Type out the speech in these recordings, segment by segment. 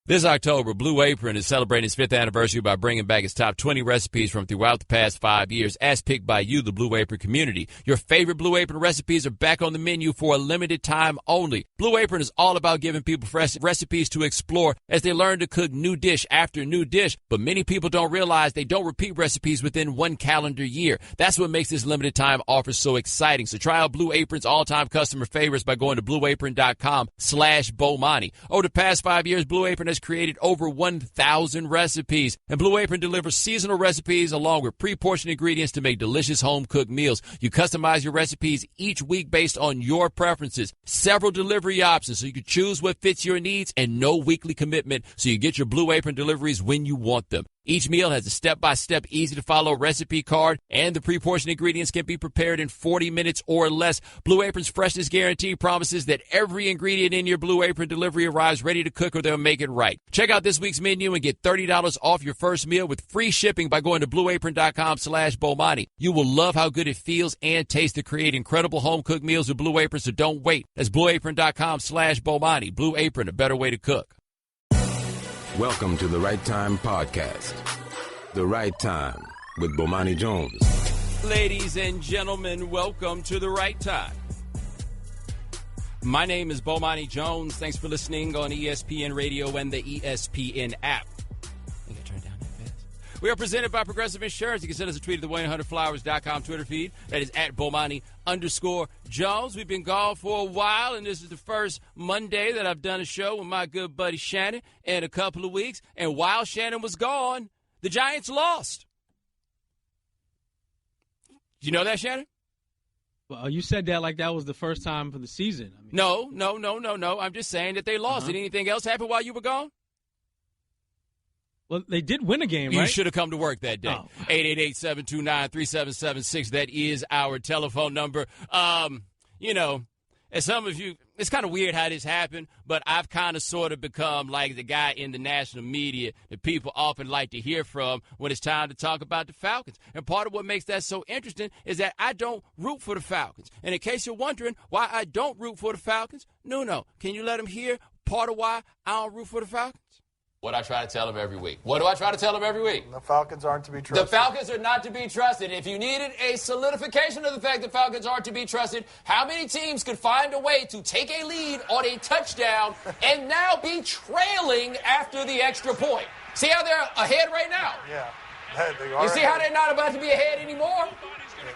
This October, Blue Apron is celebrating its 5th anniversary by bringing back its top 20 recipes from throughout the past 5 years, as picked by you, the Blue Apron community. Your favorite Blue Apron recipes are back on the menu for a limited time only. Blue Apron is all about giving people fresh recipes to explore as they learn to cook new dish after new dish. But many people don't realize they don't repeat recipes within one calendar year. That's what makes this limited time offer so exciting. So try out Blue Apron's all-time customer favorites by going to blueapron.com/Bomani. Over the past 5 years, Blue Apron has created over 1,000 recipes, and Blue Apron delivers seasonal recipes along with pre-portioned ingredients to make delicious home-cooked meals. You customize your recipes each week based on your preferences. Several delivery options so you can choose what fits your needs, and no weekly commitment so you get your Blue Apron deliveries when you want them. Each meal has a step-by-step, easy-to-follow recipe card, and the pre-portioned ingredients can be prepared in 40 minutes or less. Blue Apron's freshness guarantee promises that every ingredient in your Blue Apron delivery arrives ready to cook or they'll make it right. Check out this week's menu and get $30 off your first meal with free shipping by going to blueapron.com/Bomani. You will love how good it feels and tastes to create incredible home-cooked meals with Blue Apron, so don't wait. That's blueapron.com/Bomani. Blue Apron, a better way to cook. Welcome to the Right Time Podcast. The Right Time with Bomani Jones. Ladies and gentlemen, welcome to The Right Time. My name is Bomani Jones. Thanks for listening on ESPN Radio and the ESPN app. I gotta turn down that fast. We are presented by Progressive Insurance. You can send us a tweet at the 1-800-Flowers.com Twitter feed. That is at Bomani_Jones. We've been gone for a while, and this is the first Monday that I've done a show with my good buddy Shannon in a couple of weeks. And while Shannon was gone, the Giants lost. Did you know that, Shannon? Well, you said that like that was the first time for the season. I mean, No. I'm just saying that they lost. Did anything else happen while you were gone? Well, they did win a game, right? You should have come to work that day. Oh. 888-729-3776. That is our telephone number. As some of you, it's kind of weird how this happened, but I've kind of sort of become like the guy in the national media that people often like to hear from when it's time to talk about the Falcons. And part of what makes that so interesting is that I don't root for the Falcons. And in case you're wondering why I don't root for the Falcons, Nuno, can you let them hear part of why I don't root for the Falcons? What I try to tell them every week. What do I try to tell them every week? The Falcons aren't to be trusted. The Falcons are not to be trusted. If you needed a solidification of the fact that Falcons aren't to be trusted, how many teams could find a way to take a lead on a touchdown and now be trailing after the extra point? See how they're ahead right now? Yeah. They are. You see how they're not about to be ahead anymore?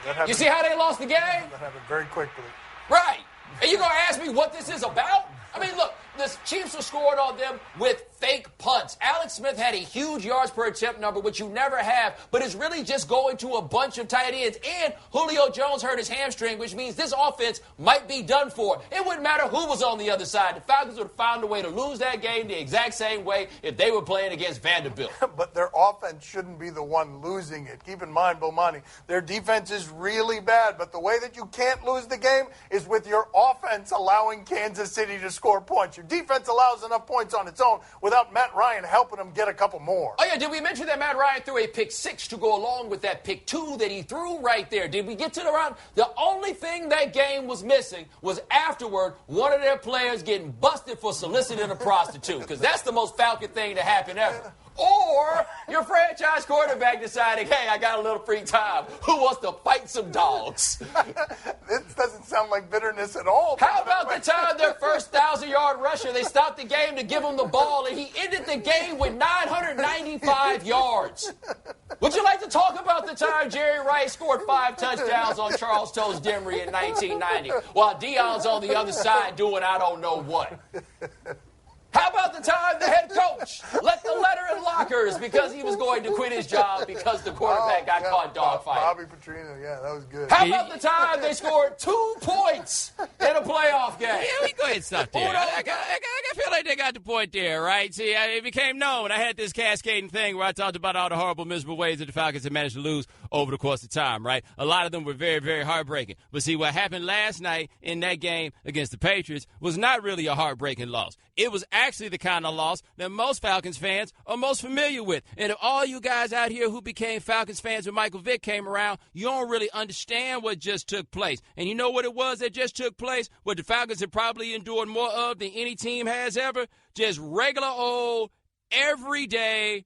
Yeah, you see how they lost the game? That happened very quickly. Right. And you're going to ask me what this is about? I mean, look, the Chiefs are scoring on them with fake punts. Alex Smith had a huge yards per attempt number, which you never have, but it's really just going to a bunch of tight ends. And Julio Jones hurt his hamstring, which means this offense might be done for. It wouldn't matter who was on the other side. The Falcons would have found a way to lose that game the exact same way if they were playing against Vanderbilt. But their offense shouldn't be the one losing it. Keep in mind, Bomani, their defense is really bad, but the way that you can't lose the game is with your offense allowing Kansas City to score points. Your defense allows enough points on its own without Matt Ryan helping them get a couple more. Oh, yeah, did we mention that Matt Ryan threw a pick 6 to go along with that pick 2 that he threw right there? Did we get to the round? The only thing that game was missing was afterward one of their players getting busted for soliciting a prostitute, because that's the most Falcon thing to happen ever. Or your franchise quarterback deciding, hey, I got a little free time. Who wants to fight some dogs? This doesn't sound like bitterness at all. How about the time their first 1,000-yard rusher, they stopped the game to give him the ball, and he ended the game with 995 yards? Would you like to talk about the time Jerry Rice scored 5 touchdowns on Charles Toast Demery in 1990, while Dion's on the other side doing I don't know what? How about the time the head coach let the letter in lockers because he was going to quit his job because the quarterback got caught dogfighting? Bobby Petrino, yeah, that was good. How about the time they scored 2 points in a playoff game? Yeah, we go ahead and stop there. I feel like they got the point there, right? See, it became known. I had this cascading thing where I talked about all the horrible, miserable ways that the Falcons had managed to lose over the course of time, right? A lot of them were very, very heartbreaking. But see, what happened last night in that game against the Patriots was not really a heartbreaking loss. It was actually the kind of loss that most Falcons fans are most familiar with. And if all you guys out here who became Falcons fans when Michael Vick came around, you don't really understand what just took place. And you know what it was that just took place? What the Falcons have probably endured more of than any team has ever? Just regular old everyday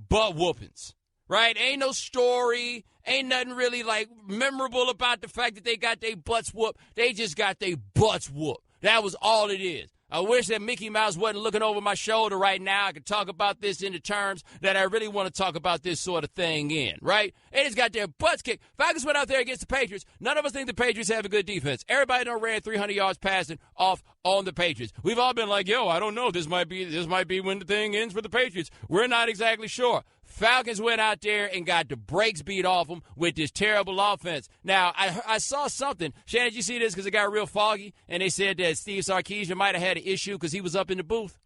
butt whoopings, right? Ain't no story. Ain't nothing really, like, memorable about the fact that they got their butts whooped. They just got their butts whooped. That was all it is. I wish that Mickey Mouse wasn't looking over my shoulder right now. I could talk about this in the terms that I really want to talk about this sort of thing in, right? They just got their butts kicked. Falcons went out there against the Patriots. None of us think the Patriots have a good defense. Everybody done ran 300 yards passing off on the Patriots. We've all been like, yo, I don't know. This might be when the thing ends for the Patriots. We're not exactly sure. Falcons went out there and got the brakes beat off them with this terrible offense. Now, I saw something. Shannon, did you see this? Because it got real foggy, and they said that Steve Sarkisian might have had an issue because he was up in the booth.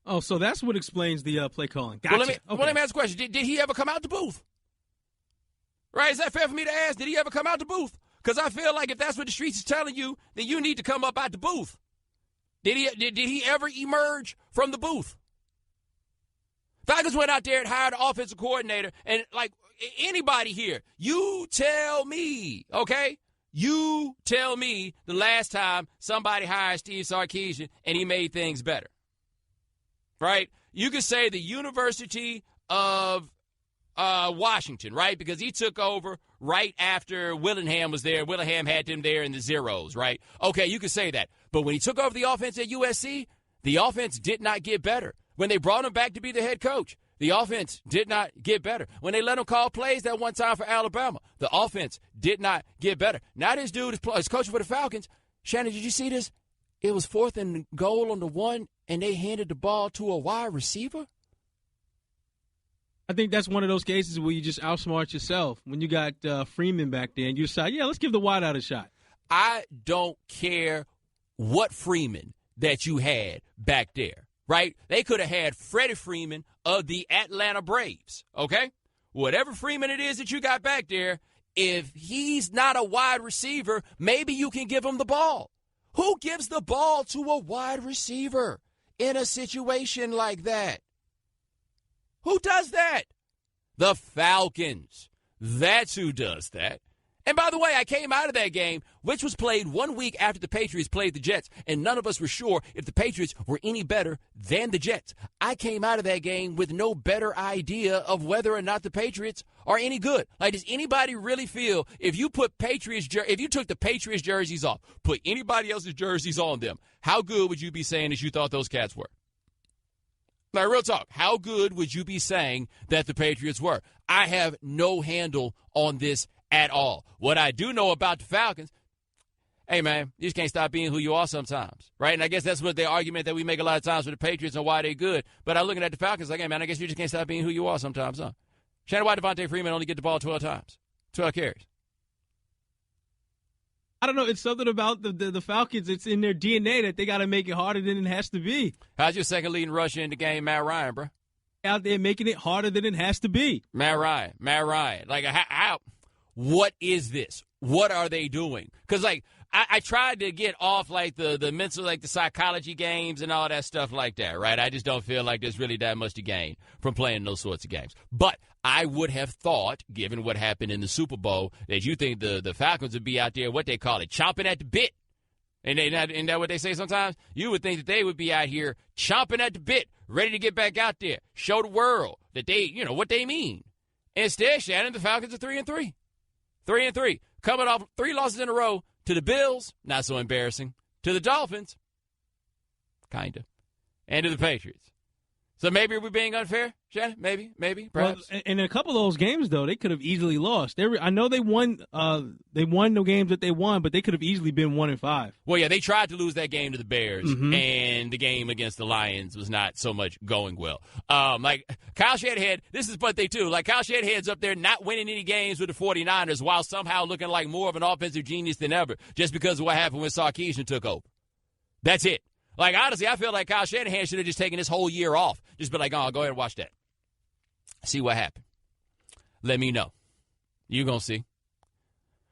Oh, so that's what explains the play calling. Gotcha. Well, let me ask a question. Did he ever come out the booth? Right? Is that fair for me to ask? Did he ever come out the booth? Because I feel like if that's what the streets is telling you, then you need to come up out the booth. Did he ever emerge from the booth? Falcons went out there and hired an offensive coordinator, and, like, anybody here, you tell me, okay? You tell me the last time somebody hired Steve Sarkisian and he made things better, right? You could say the University of Washington, right? Because he took over right after Willingham was there. Willingham had them there in the zeros, right? Okay, you could say that. But when he took over the offense at USC, the offense did not get better. When they brought him back to be the head coach, the offense did not get better. When they let him call plays that one time for Alabama, the offense did not get better. Now this dude is coaching for the Falcons. Shannon, did you see this? It was 4th and goal on the 1, and they handed the ball to a wide receiver? I think that's one of those cases where you just outsmart yourself. When you got Freeman back there and you decide, let's give the wide out a shot. I don't care what Freeman that you had back there. Right? They could have had Freddie Freeman of the Atlanta Braves, okay? Whatever Freeman it is that you got back there, if he's not a wide receiver, maybe you can give him the ball. Who gives the ball to a wide receiver in a situation like that? Who does that? The Falcons. That's who does that. And by the way, I came out of that game, which was played 1 week after the Patriots played the Jets, and none of us were sure if the Patriots were any better than the Jets. I came out of that game with no better idea of whether or not the Patriots are any good. Like, does anybody really feel if you took the Patriots jerseys off, put anybody else's jerseys on them, how good would you be saying that you thought those cats were? Like, real talk, how good would you be saying that the Patriots were? I have no handle on this at all. What I do know about the Falcons, hey, man, you just can't stop being who you are sometimes, right? And I guess that's what the argument that we make a lot of times with the Patriots and why they're good. But I'm looking at the Falcons like, hey, man, I guess you just can't stop being who you are sometimes, huh? Shannon, why Devontae Freeman only get the ball 12 times? 12 carries. I don't know. It's something about the Falcons. It's in their DNA that they got to make it harder than it has to be. How's your second leading rusher in the game, Matt Ryan, bro? Out there making it harder than it has to be. Matt Ryan. Like, how? What is this? What are they doing? Because, like, I tried to get off, like, the mental, like, the psychology games and all that stuff like that, right? I just don't feel like there's really that much to gain from playing those sorts of games. But I would have thought, given what happened in the Super Bowl, that you think the Falcons would be out there, what they call it, chomping at the bit. Isn't that what they say sometimes? You would think that they would be out here chomping at the bit, ready to get back out there, show the world that they, what they mean. Instead, Shannon, the Falcons are 3-3. 3-3. Coming off 3 losses in a row to the Bills, not so embarrassing. To the Dolphins, kind of. And to the Patriots. So maybe we're being unfair, Shannon? Maybe, perhaps. Well, in a couple of those games, though, they could have easily lost. I know they won the games that they won, but they could have easily been 1-5. Well, yeah, they tried to lose that game to the Bears, and the game against the Lions was not so much going well. Like, Kyle Shanahan, this is what they do. Like, Kyle Shanahan's up there not winning any games with the 49ers while somehow looking like more of an offensive genius than ever just because of what happened when Sarkisian took over. That's it. Like, honestly, I feel like Kyle Shanahan should have just taken this whole year off. Just be like, oh, go ahead and watch that. See what happened. Let me know. You're going to see.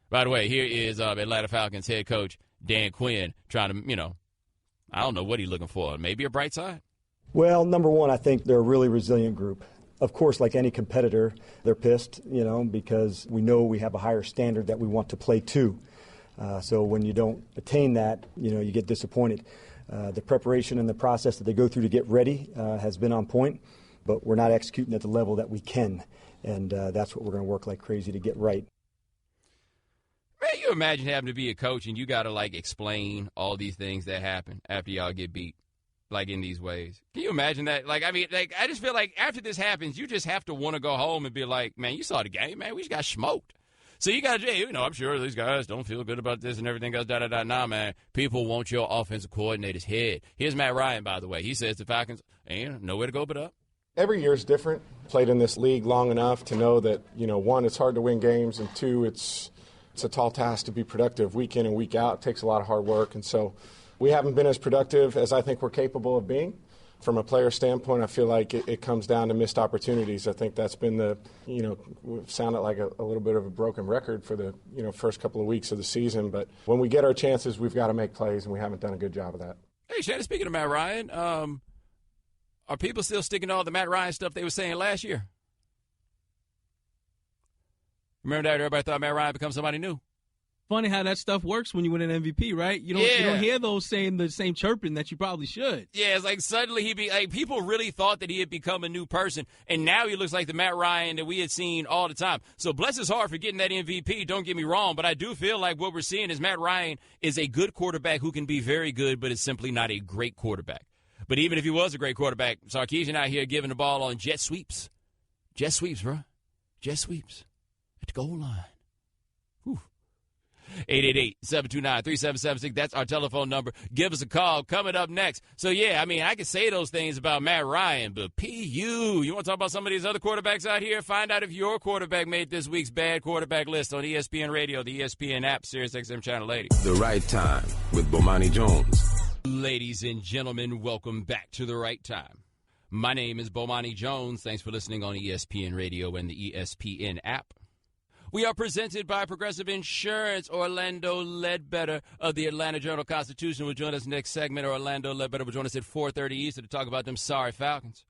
By the way, here is Atlanta Falcons head coach Dan Quinn trying to, I don't know what he's looking for. Maybe a bright side? Well, number one, I think they're a really resilient group. Of course, like any competitor, they're pissed, because we know we have a higher standard that we want to play to. So when you don't attain that, you get disappointed. The preparation and the process that they go through to get ready has been on point, but we're not executing at the level that we can, and that's what we're going to work like crazy to get right. Man, you imagine having to be a coach and you got to, like, explain all these things that happen after y'all get beat, like, in these ways. Can you imagine that? Like, I mean, like, I just feel like after this happens, you just have to want to go home and be like, man, you saw the game, man. We just got smoked. So you got to, you know, I'm sure these guys don't feel good about this and everything else, da-da-da. Nah, man, people want your offensive coordinator's head. Here's Matt Ryan, by the way. He says the Falcons ain't nowhere to go but up. Every year is different. Played in this league long enough to know that, you know, one, it's hard to win games, and two, it's a tall task to be productive week in and week out. It takes a lot of hard work, and so we haven't been as productive as I think we're capable of being. From a player standpoint, I feel like it comes down to missed opportunities. I think that's been the, you know, sounded like a little bit of a broken record for the, you know, first couple of weeks of the season. But when we get our chances, we've got to make plays, and we haven't done a good job of that. Hey, Shannon, speaking of Matt Ryan, are people still sticking to all the Matt Ryan stuff they were saying last year? Remember that everybody thought Matt Ryan become somebody new? Funny how that stuff works when you win an MVP, right? You don't hear those saying the same chirping that you probably should. Yeah, it's like suddenly people really thought that he had become a new person, and now he looks like the Matt Ryan that we had seen all the time. So bless his heart for getting that MVP, don't get me wrong, but I do feel like what we're seeing is Matt Ryan is a good quarterback who can be very good, but is simply not a great quarterback. But even if he was a great quarterback, Sarkisian out here giving the ball on jet sweeps. Jet sweeps, bro. Jet sweeps. At the goal line. 888-729-3776. That's our telephone number. Give us a call. Coming up next. So, yeah, I mean, I can say those things about Matt Ryan, but you want to talk about some of these other quarterbacks out here? Find out if your quarterback made this week's bad quarterback list on ESPN Radio, the ESPN app, SiriusXM Channel 80. The Right Time with Bomani Jones. Ladies and gentlemen, welcome back to The Right Time. My name is Bomani Jones. Thanks for listening on ESPN Radio and the ESPN app. We are presented by Progressive Insurance. Orlando Ledbetter of the Atlanta Journal-Constitution will join us next segment. Orlando Ledbetter will join us at 4:30 Eastern to talk about them sorry Falcons.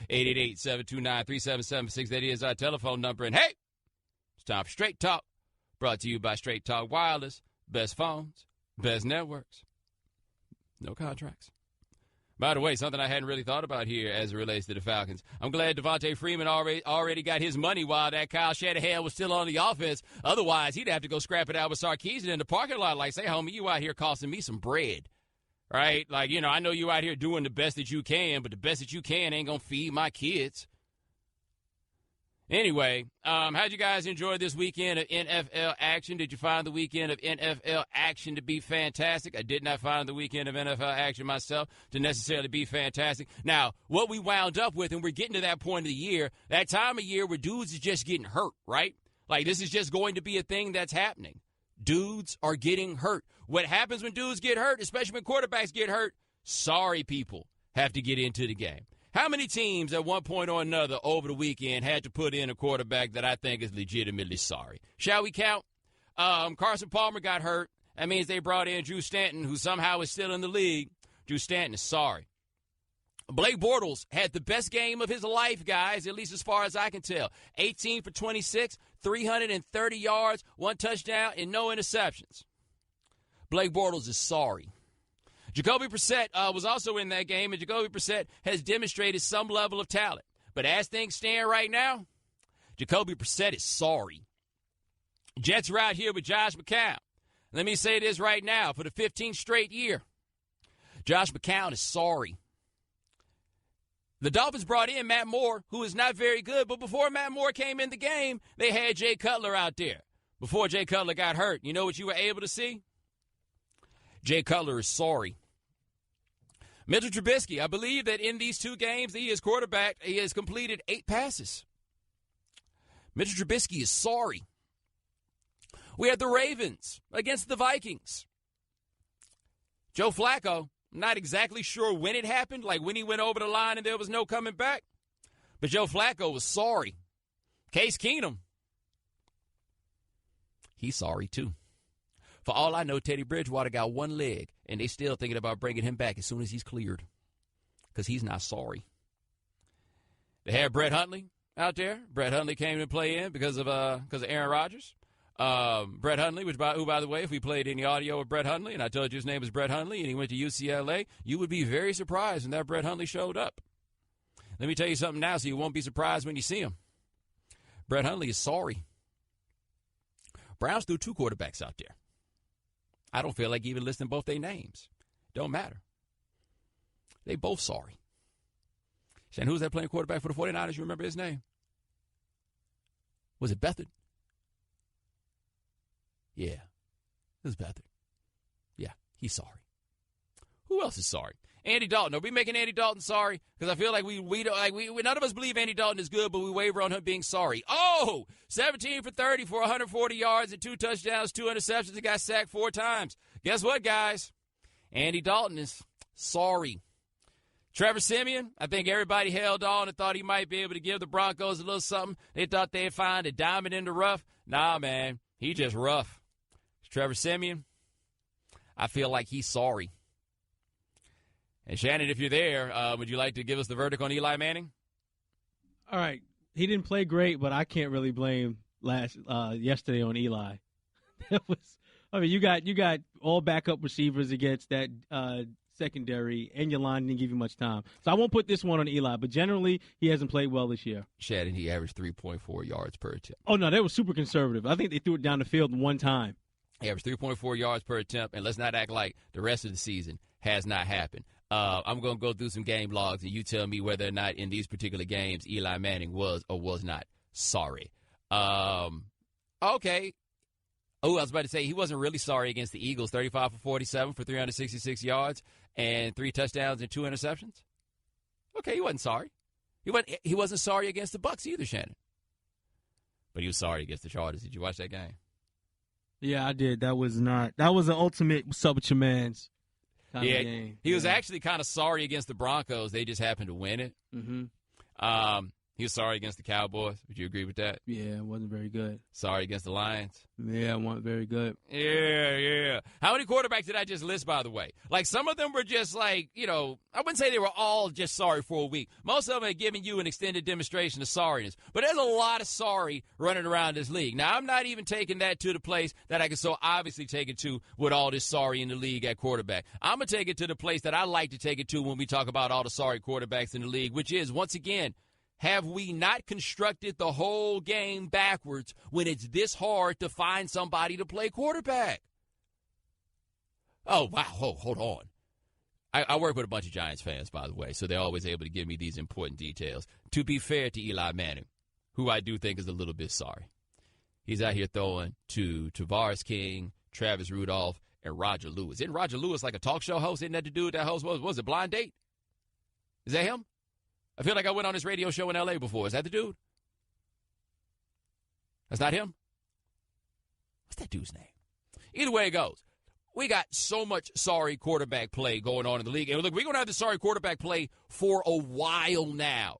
888-729-3776. That is our telephone number. And, hey, it's time for Straight Talk, brought to you by Straight Talk Wireless. Best phones, best networks, no contracts. By the way, something I hadn't really thought about here as it relates to the Falcons. I'm glad Devontae Freeman already got his money while that Kyle Shanahan was still on the offense. Otherwise, he'd have to go scrap it out with Sarkisian in the parking lot like, say, homie, you out here costing me some bread, right? Like, you know, I know you out here doing the best that you can, but the best that you can ain't going to feed my kids. Anyway, how'd you guys enjoy this weekend of NFL action? Did you find the weekend of NFL action to be fantastic? I did not find the weekend of NFL action myself to necessarily be fantastic. Now, what we wound up with, and we're getting to that point of the year, that time of year where dudes is just getting hurt, right? Like, this is just going to be a thing that's happening. Dudes are getting hurt. What happens when dudes get hurt, especially when quarterbacks get hurt? Sorry people have to get into the game. How many teams at one point or another over the weekend had to put in a quarterback that I think is legitimately sorry? Shall we count? Carson Palmer got hurt. That means they brought in Drew Stanton, who somehow is still in the league. Drew Stanton is sorry. Blake Bortles had the best game of his life, guys, at least as far as I can tell. 18 for 26, 330 yards, 1 touchdown, and no interceptions. Blake Bortles is sorry. Jacoby Brissett was also in that game, and Jacoby Brissett has demonstrated some level of talent. But as things stand right now, Jacoby Brissett is sorry. Jets are out here with Josh McCown. Let me say this right now. For the 15th straight year, Josh McCown is sorry. The Dolphins brought in Matt Moore, who is not very good, but before Matt Moore came in the game, they had Jay Cutler out there. Before Jay Cutler got hurt, you know what you were able to see? Jay Cutler is sorry. Mitchell Trubisky, I believe that in these 2 games that he has quarterbacked, he has completed 8 passes. Mitchell Trubisky is sorry. We had the Ravens against the Vikings. Joe Flacco, not exactly sure when it happened, like when he went over the line and there was no coming back. But Joe Flacco was sorry. Case Keenum, he's sorry too. For all I know, Teddy Bridgewater got 1 leg, and they still thinking about bringing him back as soon as he's cleared because he's not sorry. They had Brett Hundley out there. Brett Hundley came to play in because of Aaron Rodgers. Brett Hundley, who, by the way, if we played any audio of Brett Hundley and I told you his name was Brett Hundley and he went to UCLA, you would be very surprised when that Brett Hundley showed up. Let me tell you something now so you won't be surprised when you see him. Brett Hundley is sorry. Browns threw 2 quarterbacks out there. I don't feel like even listing both their names. Don't matter. They both sorry. And who's that playing quarterback for the 49ers? You remember his name? Was it Beathard? Yeah, it was Beathard. Yeah, he's sorry. Who else is sorry? Andy Dalton. Are we making Andy Dalton sorry? Because I feel like we none of us believe Andy Dalton is good, but we waver on him being sorry. Oh, 17 for 30 for 140 yards and 2 touchdowns, 2 interceptions. He got sacked 4 times. Guess what, guys? Andy Dalton is sorry. Trevor Siemian, I think everybody held on and thought he might be able to give the Broncos a little something. They thought they'd find a diamond in the rough. Nah, man, he just rough. Trevor Siemian, I feel like he's sorry. And Shannon, if you're there, would you like to give us the verdict on Eli Manning? All right. He didn't play great, but I can't really blame yesterday on Eli. You got all backup receivers against that secondary, and your line didn't give you much time. So I won't put this one on Eli, but generally he hasn't played well this year. Shannon, he averaged 3.4 yards per attempt. Oh, no, that was super conservative. I think they threw it down the field one time. He averaged 3.4 yards per attempt, and let's not act like the rest of the season has not happened. I'm going to go through some game logs, and you tell me whether or not in these particular games Eli Manning was or was not sorry. Okay. Oh, I was about to say he wasn't really sorry against the Eagles, 35 for 47 for 366 yards and 3 touchdowns and 2 interceptions. Okay, he wasn't sorry. He wasn't sorry against the Bucs either, Shannon. But he was sorry against the Chargers. Did you watch that game? Yeah, I did. That was an ultimate what's up with your mans kind of game. He was actually kind of sorry against the Broncos. They just happened to win it. Mm-hmm. He was sorry against the Cowboys. Would you agree with that? Yeah, it wasn't very good. Sorry against the Lions? Yeah, it wasn't very good. Yeah. How many quarterbacks did I just list, by the way? Like, some of them were just like, I wouldn't say they were all just sorry for a week. Most of them are giving you an extended demonstration of sorriness. But there's a lot of sorry running around this league. Now, I'm not even taking that to the place that I can so obviously take it to with all this sorry in the league at quarterback. I'm going to take it to the place that I like to take it to when we talk about all the sorry quarterbacks in the league, which is, once again, have we not constructed the whole game backwards when it's this hard to find somebody to play quarterback? Oh, wow. Hold on. I work with a bunch of Giants fans, by the way, so they're always able to give me these important details. To be fair to Eli Manning, who I do think is a little bit sorry, he's out here throwing to Tavares King, Travis Rudolph, and Roger Lewis. Isn't Roger Lewis like a talk show host? Isn't that the dude that host was it Blind Date? Is that him? I feel like I went on this radio show in L.A. before. Is that the dude? That's not him? What's that dude's name? Either way it goes, we got so much sorry quarterback play going on in the league. And look, we're going to have the sorry quarterback play for a while now.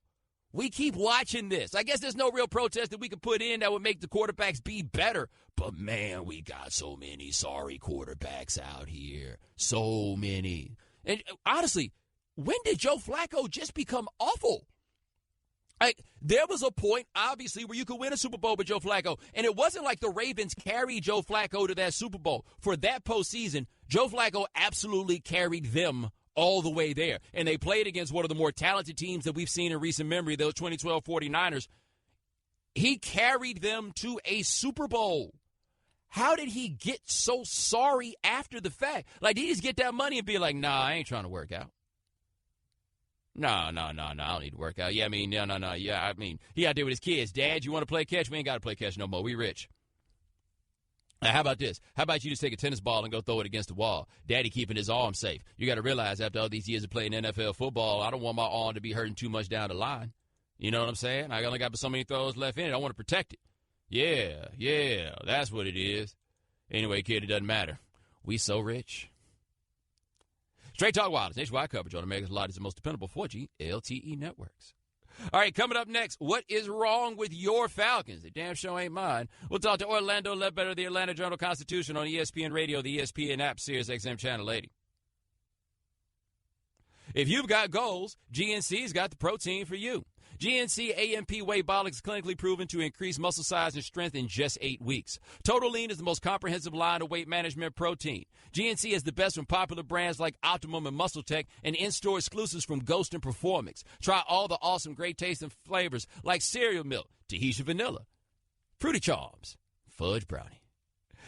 We keep watching this. I guess there's no real protest that we could put in that would make the quarterbacks be better. But, man, we got so many sorry quarterbacks out here. So many. And honestly, when did Joe Flacco just become awful? There was a point, obviously, where you could win a Super Bowl with Joe Flacco, and it wasn't like the Ravens carried Joe Flacco to that Super Bowl. For that postseason, Joe Flacco absolutely carried them all the way there, and they played against one of the more talented teams that we've seen in recent memory, those 2012 49ers. He carried them to a Super Bowl. How did he get so sorry after the fact? Like, did he just get that money and be like, nah, I ain't trying to work out? No, I don't need to work out. Yeah, no. Yeah, he out there with his kids. Dad, you want to play catch? We ain't got to play catch no more. We rich. Now, how about this? How about you just take a tennis ball and go throw it against the wall? Daddy keeping his arm safe. You got to realize after all these years of playing NFL football, I don't want my arm to be hurting too much down the line. You know what I'm saying? I only got so many throws left in it. I want to protect it. Yeah, that's what it is. Anyway, kid, it doesn't matter. We so rich. Straight Talk Wireless, nationwide coverage on America's largest and most dependable 4G LTE networks. All right, coming up next, what is wrong with your Falcons? The damn show ain't mine. We'll talk to Orlando Ledbetter of the Atlanta Journal-Constitution on ESPN Radio, the ESPN app, Sirius XM Channel 80. If you've got goals, GNC's got the protein for you. GNC AMP Whey Bolic is clinically proven to increase muscle size and strength in just 8 weeks. Total Lean is the most comprehensive line of weight management protein. GNC is the best from popular brands like Optimum and Muscle Tech and in-store exclusives from Ghost and Performix. Try all the awesome great taste and flavors like cereal milk, Tahitian vanilla, Fruity Charms, fudge brownie.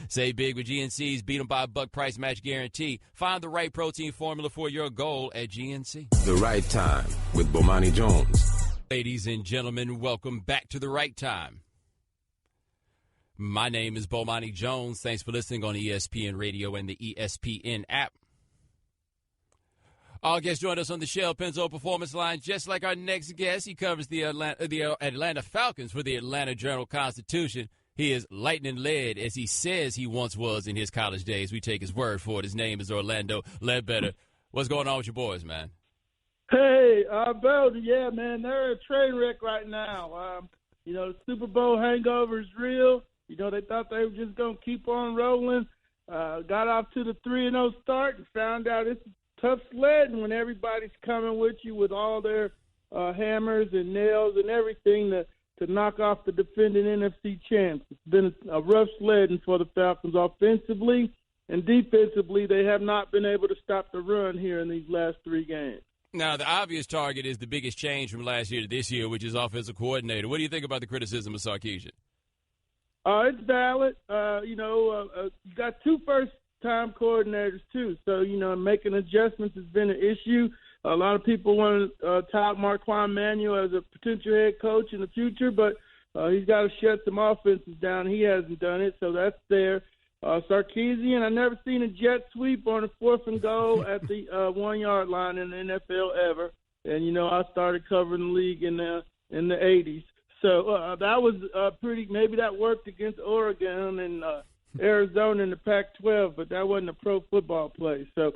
Save big with GNC's beat 'em by a buck price match guarantee. Find the right protein formula for your goal at GNC. The Right Time with Bomani Jones. Ladies and gentlemen, welcome back to The Right Time. My name is Bomani Jones. Thanks for listening on ESPN Radio and the ESPN app. Our guest joined us on the Shell Penzo Performance Line, just like our next guest. He covers the Atlanta Falcons for the Atlanta Journal-Constitution. He is lightning lead, as he says he once was in his college days. We take his word for it. His name is Orlando Ledbetter. What's going on with your boys, man? Hey, Bill, yeah, man, they're a train wreck right now. The Super Bowl hangover is real. They thought they were just going to keep on rolling. Got off to the 3-0 start and found out it's tough sledding when everybody's coming with you with all their hammers and nails and everything to knock off the defending NFC champs. It's been a rough sledding for the Falcons offensively, and defensively they have not been able to stop the run here in these last 3 games. Now, the obvious target is the biggest change from last year to this year, which is offensive coordinator. What do you think about the criticism of Sarkisian? It's valid. You got 2 first-time coordinators, too. So, making adjustments has been an issue. A lot of people want to tout Marquand Manuel as a potential head coach in the future, but he's got to shut some offenses down. He hasn't done it, so that's there. Sarkisian, I've never seen a jet sweep on a 4th and goal at the 1-yard line in the NFL ever. And, I started covering the league in the 80s. So that was pretty – maybe that worked against Oregon and Arizona in the Pac-12, but that wasn't a pro football play. So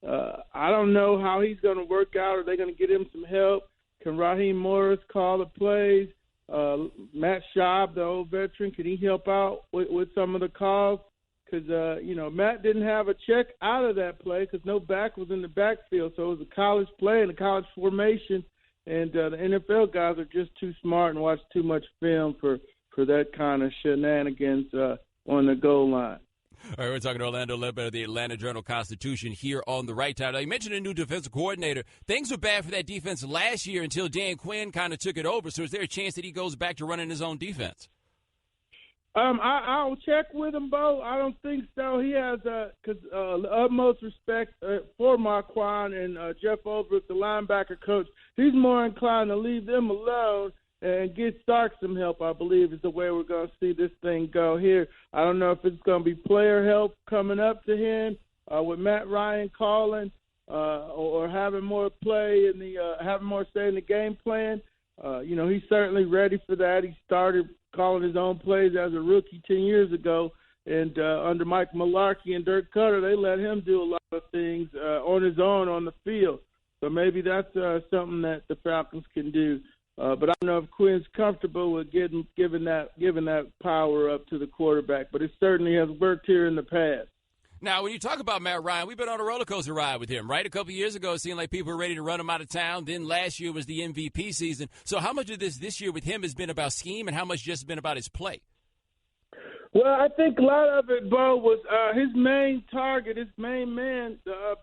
I don't know how he's going to work out. Are they going to get him some help? Can Raheem Morris call the plays? Matt Schaub, the old veteran, can he help out with some of the calls? Because, Matt didn't have a check out of that play because no back was in the backfield. So it was a college play and a college formation, and the NFL guys are just too smart and watch too much film for that kind of shenanigans on the goal line. All right, we're talking to Orlando Ledbetter, the Atlanta Journal-Constitution, here on The Right Time. Now, you mentioned a new defensive coordinator. Things were bad for that defense last year until Dan Quinn kind of took it over. So is there a chance that he goes back to running his own defense? I'll check with him, Bo. I don't think so. He has the utmost respect for Marquand and Jeff Ulbrich, the linebacker coach. He's more inclined to leave them alone and get Stark some help, I believe, is the way we're going to see this thing go here. I don't know if it's going to be player help coming up to him with Matt Ryan calling or having more play in having more say in the game plan. He's certainly ready for that. He started calling his own plays as a rookie 10 years ago, and under Mike Mularkey and Dirk Cutter, they let him do a lot of things on his own on the field. So maybe that's something that the Falcons can do. But I don't know if Quinn's comfortable with giving that power up to the quarterback, but it certainly has worked here in the past. Now, when you talk about Matt Ryan, we've been on a roller coaster ride with him, right? A couple of years ago, it seemed like people were ready to run him out of town. Then last year was the MVP season. So how much of this year with him has been about scheme and how much just been about his play? Well, I think a lot of it, Bo, was his main target, his main man,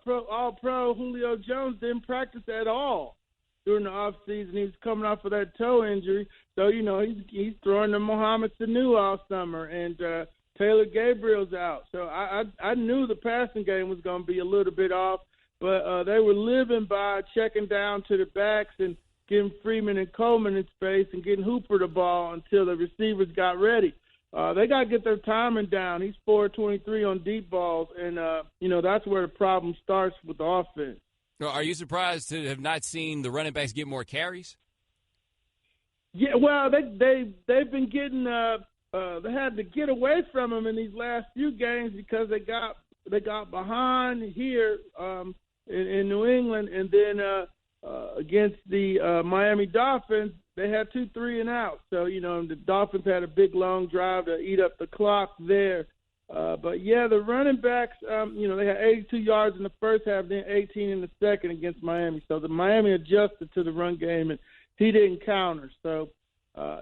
all-pro Julio Jones didn't practice at all during the offseason. He was coming off of that toe injury. So, he's throwing to Mohamed Sanu all summer, and Taylor Gabriel's out. So I knew the passing game was going to be a little bit off, but they were living by checking down to the backs and getting Freeman and Coleman in space and getting Hooper the ball until the receivers got ready. They got to get their timing down. He's 4-23 on deep balls, and, that's where the problem starts with the offense. Are you surprised to have not seen the running backs get more carries? Yeah, well, they've been getting they had to get away from him in these last few games because they got behind here in New England, and then against the Miami Dolphins, they had 2 3-and-outs. So the Dolphins had a big long drive to eat up the clock there. But yeah, the running backs, they had 82 yards in the first half, then 18 in the second against Miami. So the Miami adjusted to the run game and he didn't counter. So,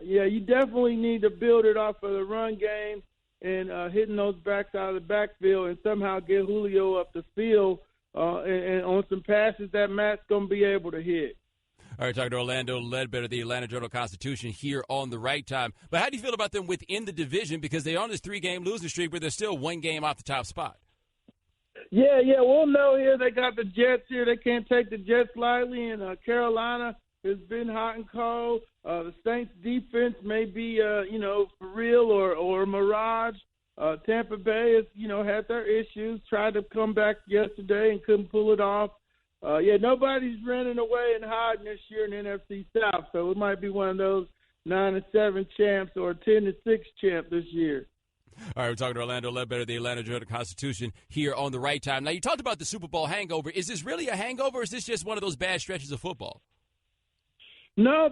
you definitely need to build it off of the run game and hitting those backs out of the backfield and somehow get Julio up the field and on some passes that Matt's going to be able to hit. All right, talking to Orlando Ledbetter, the Atlanta Journal-Constitution, here on the right time. But how do you feel about them within the division? Because they're on this 3-game losing streak, but they're still 1 game off the top spot. Yeah, we'll know here. They got the Jets here. They can't take the Jets lightly, and Carolina has been hot and cold. The Saints' defense may be, for real or mirage. Tampa Bay has, had their issues, tried to come back yesterday and couldn't pull it off. Nobody's running away and hiding this year in the NFC South, so it might be one of those 9-7 champs or 10-6 champ this year. All right, we're talking to Orlando Ledbetter, the Atlanta Journal-Constitution, here on the right time. Now, you talked about the Super Bowl hangover. Is this really a hangover, or is this just one of those bad stretches of football? No,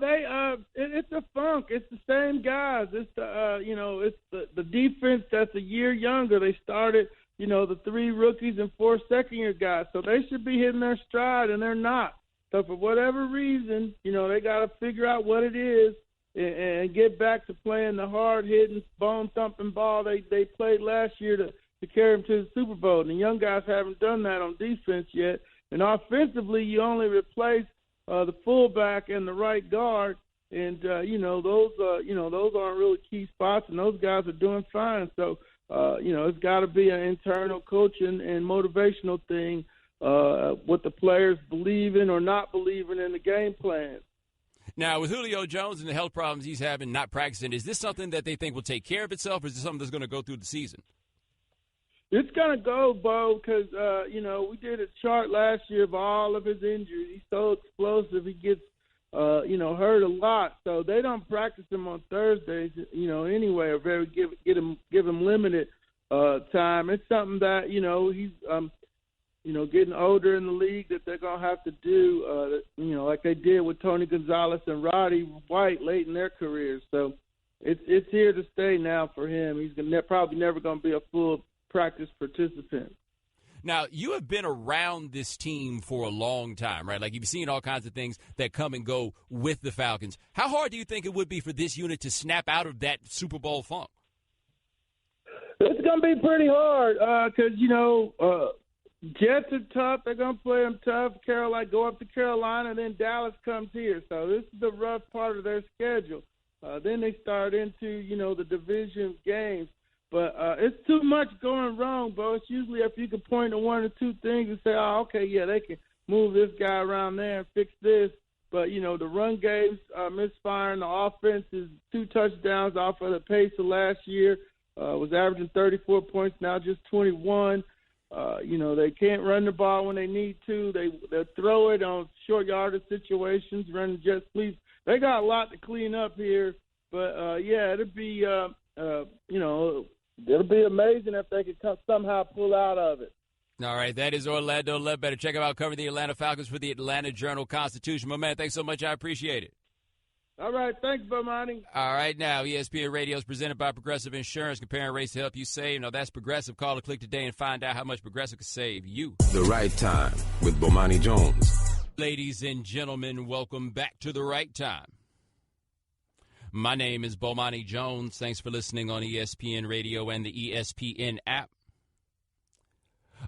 it's a funk. It's the same guys. It's it's the defense that's a year younger. They started, the 3 rookies and 4 second-year guys. So they should be hitting their stride, and they're not. So for whatever reason, they got to figure out what it is and get back to playing the hard-hitting, bone-thumping ball they played last year to carry them to the Super Bowl. And the young guys haven't done that on defense yet. And offensively, you only replace the fullback and the right guard, and those aren't really key spots, and those guys are doing fine. So it's got to be an internal coaching and motivational thing, what the players believing or not believing in the game plan. Now, with Julio Jones and the health problems he's having, not practicing, is this something that they think will take care of itself, or is this something that's going to go through the season? It's going to go, Bo, because, we did a chart last year of all of his injuries. He's so explosive. He gets, hurt a lot. So they don't practice him on Thursdays, anyway, or give him limited time. It's something that, he's, getting older in the league that they're going to have to do, like they did with Tony Gonzalez and Roddy White late in their careers. So it's here to stay now for him. He's probably never going to be a full practice participant. Now, you have been around this team for a long time, right? Like, you've seen all kinds of things that come and go with the Falcons. How hard do you think it would be for this unit to snap out of that Super Bowl funk? It's going to be pretty hard because, Jets are tough. They're going to play them tough. Carolina go up to Carolina, and then Dallas comes here. So this is the rough part of their schedule. Then they start into, the division games. But it's too much going wrong, bro. It's usually if you can point to 1 or 2 things and say, oh, okay, yeah, they can move this guy around there and fix this. But, the run game's misfiring. The offense is 2 touchdowns off of the pace of last year. Was averaging 34 points, now just 21. They can't run the ball when they need to. They throw it on short yardage situations, running jet sweeps. They got a lot to clean up here. But, it'll be, it'll be amazing if they could somehow pull out of it. All right, that is Orlando Ledbetter. Check him out covering the Atlanta Falcons for the Atlanta Journal-Constitution. My man, thanks so much. I appreciate it. All right, thanks, Bomani. All right, now, ESPN Radio is presented by Progressive Insurance, comparing rates to help you save. Now, that's Progressive. Call or click today and find out how much Progressive can save you. The Right Time with Bomani Jones. Ladies and gentlemen, welcome back to The Right Time. My name is Bomani Jones. Thanks for listening on ESPN Radio and the ESPN app.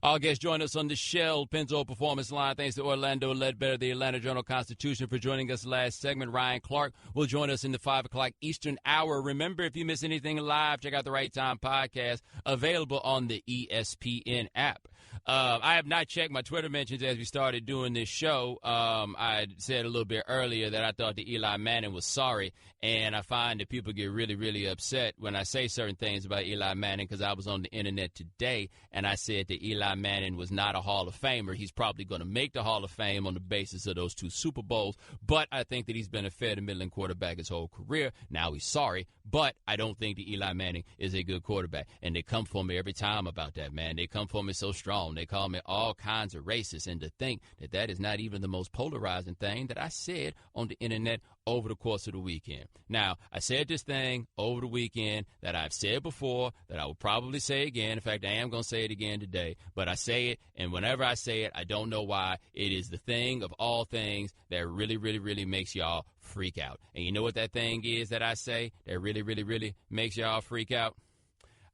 Our guests join us on the Shell Pennzoil Performance Line. Thanks to Orlando Ledbetter, the Atlanta Journal-Constitution, for joining us last segment. Ryan Clark will join us in the 5 o'clock Eastern hour. Remember, if you miss anything live, check out the Right Time podcast, available on the ESPN app. I have not checked my Twitter mentions as we started doing this show. I said a little bit earlier that I thought that Eli Manning was sorry, and I find that people get really, really upset when I say certain things about Eli Manning because I was on the internet today, and I said that Eli Manning was not a Hall of Famer. He's probably going to make the Hall of Fame on the basis of those 2 Super Bowls, but I think that he's been a fair to middling quarterback his whole career. Now he's sorry, but I don't think that Eli Manning is a good quarterback, and they come for me every time about that, man. They come for me so strong. They call me all kinds of racist, and to think that that is not even the most polarizing thing that I said on the internet over the course of the weekend. Now, I said this thing over the weekend that I've said before, that I will probably say again. In fact, I am going to say it again today, but I say it, and whenever I say it, I don't know why. It is the thing of all things that really, really, really makes y'all freak out. And you know what that thing is that I say that really, really, really makes y'all freak out?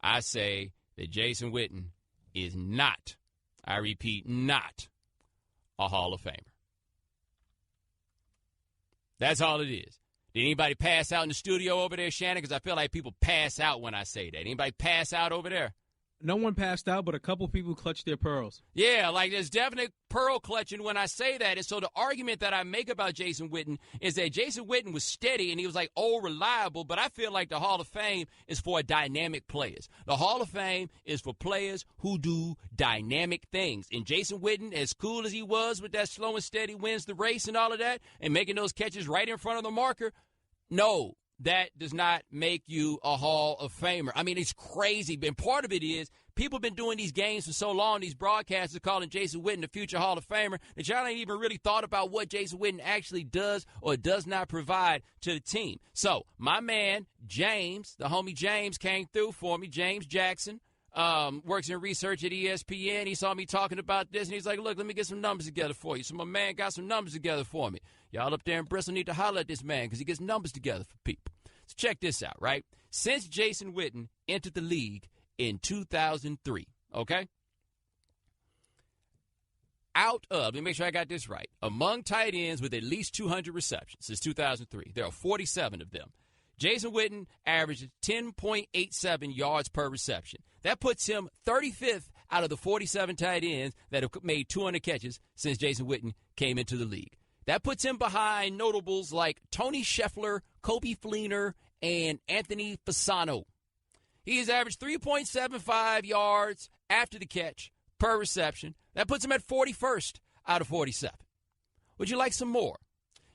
I say that Jason Witten is not, I repeat, not a Hall of Famer. That's all it is. Did anybody pass out in the studio over there, Shannon? Because I feel like people pass out when I say that. Anybody pass out over there? No one passed out, but a couple people clutched their pearls. Yeah, like there's definite pearl clutching when I say that. And so the argument that I make about Jason Witten is that Jason Witten was steady and he was like, reliable. But I feel like the Hall of Fame is for dynamic players. The Hall of Fame is for players who do dynamic things. And Jason Witten, as cool as he was with that slow and steady wins the race and all of that and making those catches right in front of the marker, no. That does not make you a Hall of Famer. I mean, it's crazy. And part of it is people have been doing these games for so long, these broadcasters calling Jason Witten the future Hall of Famer, that y'all ain't even really thought about what Jason Witten actually does or does not provide to the team. So my man, James, the homie James, came through for me, James Jackson. Works in research at ESPN. He saw me talking about this, and he's like, look, let me get some numbers together for you. So my man got some numbers together for me. Y'all up there in Bristol need to holler at this man because he gets numbers together for people. So check this out, right? Since Jason Witten entered the league in 2003, okay? Let me make sure I got this right. Among tight ends with at least 200 receptions since 2003, there are 47 of them. Jason Witten averaged 10.87 yards per reception. That puts him 35th out of the 47 tight ends that have made 200 catches since Jason Witten came into the league. That puts him behind notables like Tony Scheffler, Kobe Fleener, and Anthony Fasano. He has averaged 3.75 yards after the catch per reception. That puts him at 41st out of 47. Would you like some more?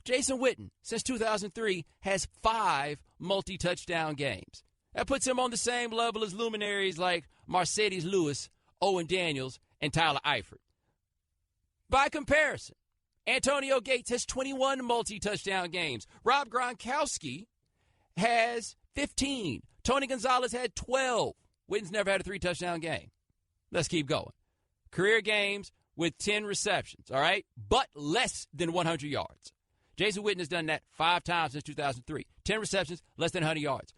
Jason Witten, since 2003, has 5 multi-touchdown games. That puts him on the same level as luminaries like Mercedes Lewis, Owen Daniels, and Tyler Eifert. By comparison, Antonio Gates has 21 multi-touchdown games. Rob Gronkowski has 15. Tony Gonzalez had 12. Witten's never had a 3-touchdown game. Let's keep going. Career games with 10 receptions, all right, but less than 100 yards. Jason Witten has done that 5 times since 2003. 10 receptions, less than 100 yards.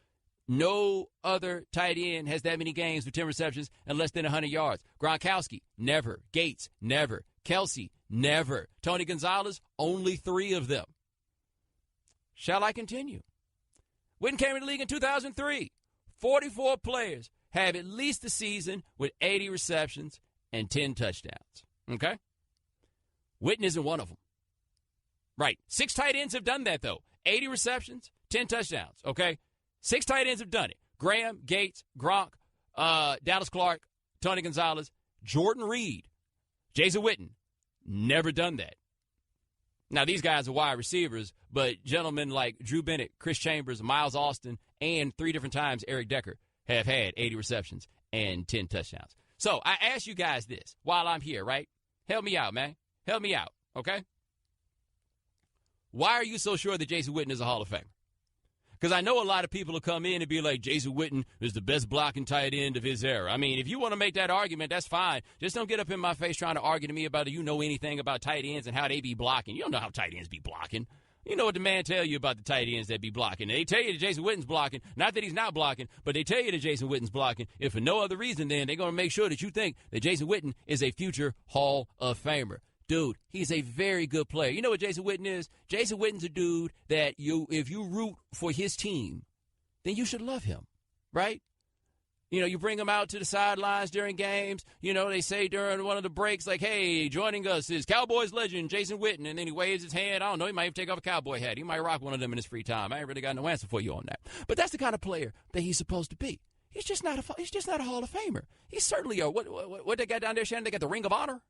No other tight end has that many games with 10 receptions and less than 100 yards. Gronkowski, never. Gates, never. Kelsey, never. Tony Gonzalez, only 3 of them. Shall I continue? Witten came in the league in 2003. 44 players have at least a season with 80 receptions and 10 touchdowns. Okay? Witten isn't one of them. Right. 6 tight ends have done that, though. 80 receptions, 10 touchdowns. Okay? 6 tight ends have done it. Graham, Gates, Gronk, Dallas Clark, Tony Gonzalez, Jordan Reed, Jason Witten. Never done that. Now, these guys are wide receivers, but gentlemen like Drew Bennett, Chris Chambers, Miles Austin, and 3 different times Eric Decker have had 80 receptions and 10 touchdowns. So I ask you guys this while I'm here, right? Help me out, man. Help me out, okay? Why are you so sure that Jason Witten is a Hall of Famer? Because I know a lot of people will come in and be like, Jason Witten is the best blocking tight end of his era. I mean, if you want to make that argument, that's fine. Just don't get up in my face trying to argue to me about you know anything about tight ends and how they be blocking. You don't know how tight ends be blocking. You know what the man tell you about the tight ends that be blocking. They tell you that Jason Witten's blocking. Not that he's not blocking, but they tell you that Jason Witten's blocking. If for no other reason, then they're going to make sure that you think that Jason Witten is a future Hall of Famer. Dude, he's a very good player. You know what Jason Witten is? Jason Witten's a dude that if you root for his team, then you should love him, right? You know, you bring him out to the sidelines during games. You know, they say during one of the breaks, like, hey, joining us is Cowboys legend Jason Witten. And then he waves his hand. I don't know, he might even take off a cowboy hat. He might rock one of them in his free time. I ain't really got no answer for you on that. But that's the kind of player that he's supposed to be. He's just not a Hall of Famer. He's certainly what they got down there, Shannon? They got the Ring of Honor?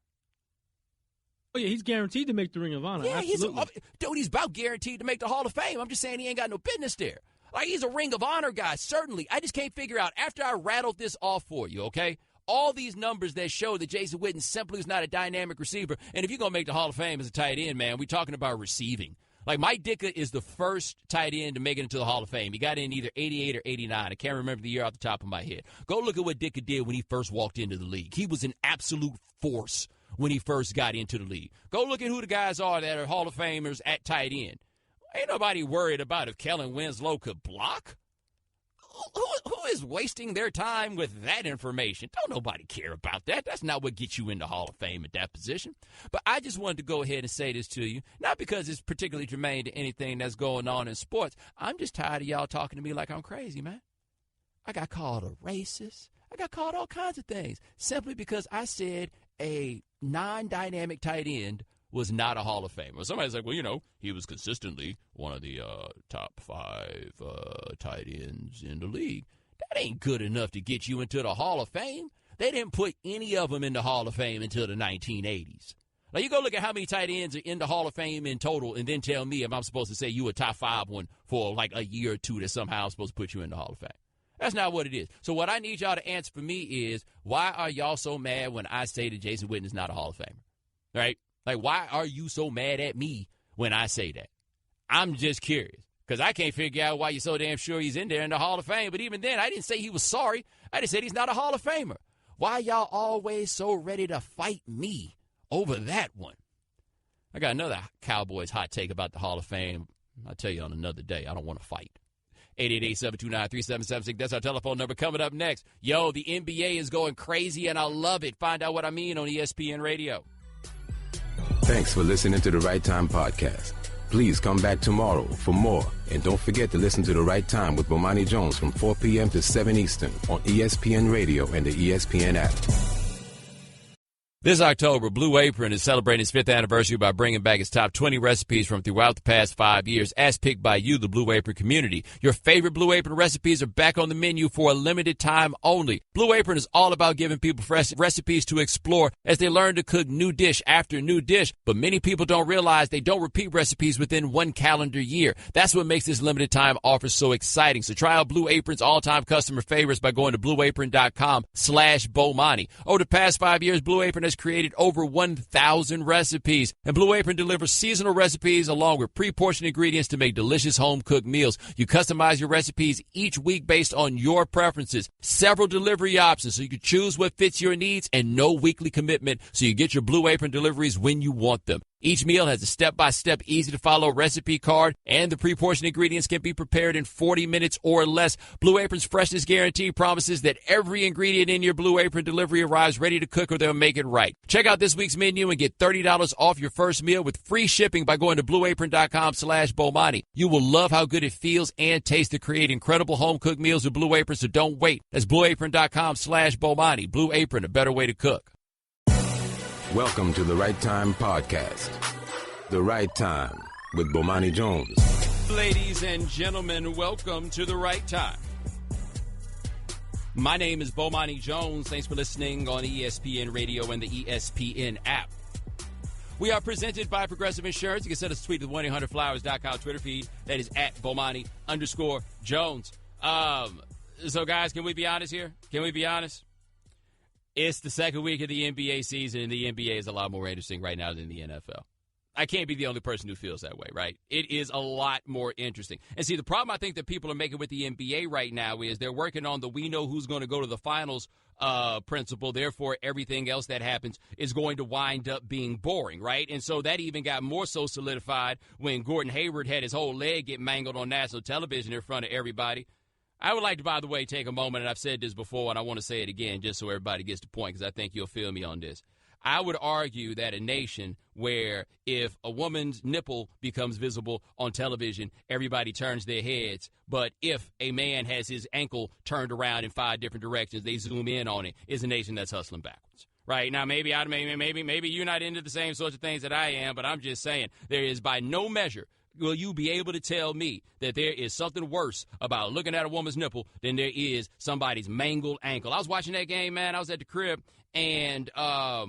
Oh, yeah, he's guaranteed to make the Ring of Honor. Yeah, absolutely. He's about guaranteed to make the Hall of Fame. I'm just saying he ain't got no business there. Like, he's a Ring of Honor guy, certainly. I just can't figure out, after I rattled this off for you, okay, all these numbers that show that Jason Witten simply is not a dynamic receiver. And if you're going to make the Hall of Fame as a tight end, man, we're talking about receiving. Like, Mike Ditka is the first tight end to make it into the Hall of Fame. He got in either 88 or 89. I can't remember the year off the top of my head. Go look at what Ditka did when he first walked into the league. He was an absolute force when he first got into the league. Go look at who the guys are that are Hall of Famers at tight end. Ain't nobody worried about if Kellen Winslow could block. Who is wasting their time with that information? Don't nobody care about that. That's not what gets you in the Hall of Fame at that position. But I just wanted to go ahead and say this to you, not because it's particularly germane to anything that's going on in sports. I'm just tired of y'all talking to me like I'm crazy, man. I got called a racist. I got called all kinds of things simply because I said a non-dynamic tight end was not a Hall of Famer. Somebody's like, well, he was consistently one of the top 5 tight ends in the league. That ain't good enough to get you into the Hall of Fame. They didn't put any of them in the Hall of Fame until the 1980s. Now, you go look at how many tight ends are in the Hall of Fame in total and then tell me if I'm supposed to say you a top 5 one for like a year or two that somehow I'm supposed to put you in the Hall of Fame. That's not what it is. So what I need y'all to answer for me is, why are y'all so mad when I say that Jason Witten is not a Hall of Famer? Right? Like, why are you so mad at me when I say that? I'm just curious, because I can't figure out why you're so damn sure he's in there in the Hall of Fame. But even then, I didn't say he was sorry. I just said he's not a Hall of Famer. Why y'all always so ready to fight me over that one? I got another Cowboys hot take about the Hall of Fame. I'll tell you on another day. I don't want to fight. 888-729-3776. That's our telephone number. Coming up next, the NBA is going crazy, and I love it. Find out what I mean on ESPN Radio. Thanks for listening to the Right Time Podcast. Please come back tomorrow for more. And don't forget to listen to The Right Time with Bomani Jones from 4 p.m. to 7 Eastern on ESPN Radio and the ESPN app. This October, Blue Apron is celebrating its 5th anniversary by bringing back its top 20 recipes from throughout the past 5 years, as picked by you, the Blue Apron community. Your favorite Blue Apron recipes are back on the menu for a limited time only. Blue Apron is all about giving people fresh recipes to explore as they learn to cook new dish after new dish. But many people don't realize they don't repeat recipes within one calendar year. That's what makes this limited time offer so exciting. So try out Blue Apron's all-time customer favorites by going to blueapron.com/Bomani. Over the past 5 years, Blue Apron has created over 1,000 recipes, and Blue Apron delivers seasonal recipes along with pre-portioned ingredients to make delicious home-cooked meals. You customize your recipes each week based on your preferences. Several delivery options so you can choose what fits your needs, and no weekly commitment so you get your Blue Apron deliveries when you want them. Each meal has a step-by-step, easy-to-follow recipe card, and the pre-portioned ingredients can be prepared in 40 minutes or less. Blue Apron's freshness guarantee promises that every ingredient in your Blue Apron delivery arrives ready to cook, or they'll make it right. Check out this week's menu and get $30 off your first meal with free shipping by going to blueapron.com/Bomani. You will love how good it feels and tastes to create incredible home-cooked meals with Blue Apron, so don't wait. That's blueapron.com/Bomani. Blue Apron, a better way to cook. Welcome to the Right Time Podcast. The Right Time with Bomani Jones. Ladies and gentlemen, welcome to The Right Time. My name is Bomani Jones. Thanks for listening on ESPN Radio and the ESPN app. We are presented by Progressive Insurance. You can send us a tweet to the 1-800-Flowers.com Twitter feed. That is at Bomani_Jones. So, guys, can we be honest here? Can we be honest? It's the second week of the NBA season, and the NBA is a lot more interesting right now than the NFL. I can't be the only person who feels that way, right? It is a lot more interesting. And see, the problem I think that people are making with the NBA right now is they're working on the we know who's going to go to the finals principle. Therefore, everything else that happens is going to wind up being boring, right? And so that even got more so solidified when Gordon Hayward had his whole leg get mangled on national television in front of everybody. I would like to, by the way, take a moment, and I've said this before, and I want to say it again just so everybody gets the point, because I think you'll feel me on this. I would argue that a nation where if a woman's nipple becomes visible on television, everybody turns their heads, but if a man has his ankle turned around in 5 different directions, they zoom in on it, is a nation that's hustling backwards. Right? Now, maybe you're not into the same sorts of things that I am, but I'm just saying there is by no measure will you be able to tell me that there is something worse about looking at a woman's nipple than there is somebody's mangled ankle? I was watching that game, man. I was at the crib, and I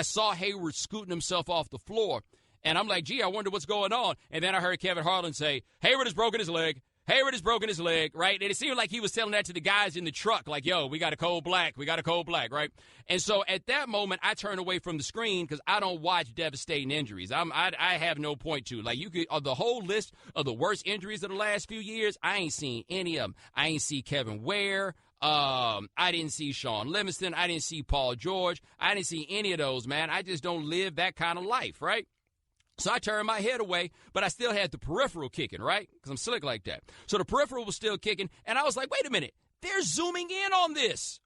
saw Hayward scooting himself off the floor, and I'm like, gee, I wonder what's going on. And then I heard Kevin Harlan say, Hayward has broken his leg. Hayward has broken his leg, right? And it seemed like he was telling that to the guys in the truck, like, yo, we got a cold black, right? And so at that moment, I turned away from the screen because I don't watch devastating injuries. I have no point to. Like, you could, the whole list of the worst injuries of the last few years, I ain't seen any of them. I ain't see Kevin Ware. I didn't see Sean Livingston. I didn't see Paul George. I didn't see any of those, man. I just don't live that kind of life, right? So I turned my head away, but I still had the peripheral kicking, right? Because I'm slick like that. So the peripheral was still kicking, and I was like, wait a minute. They're zooming in on this.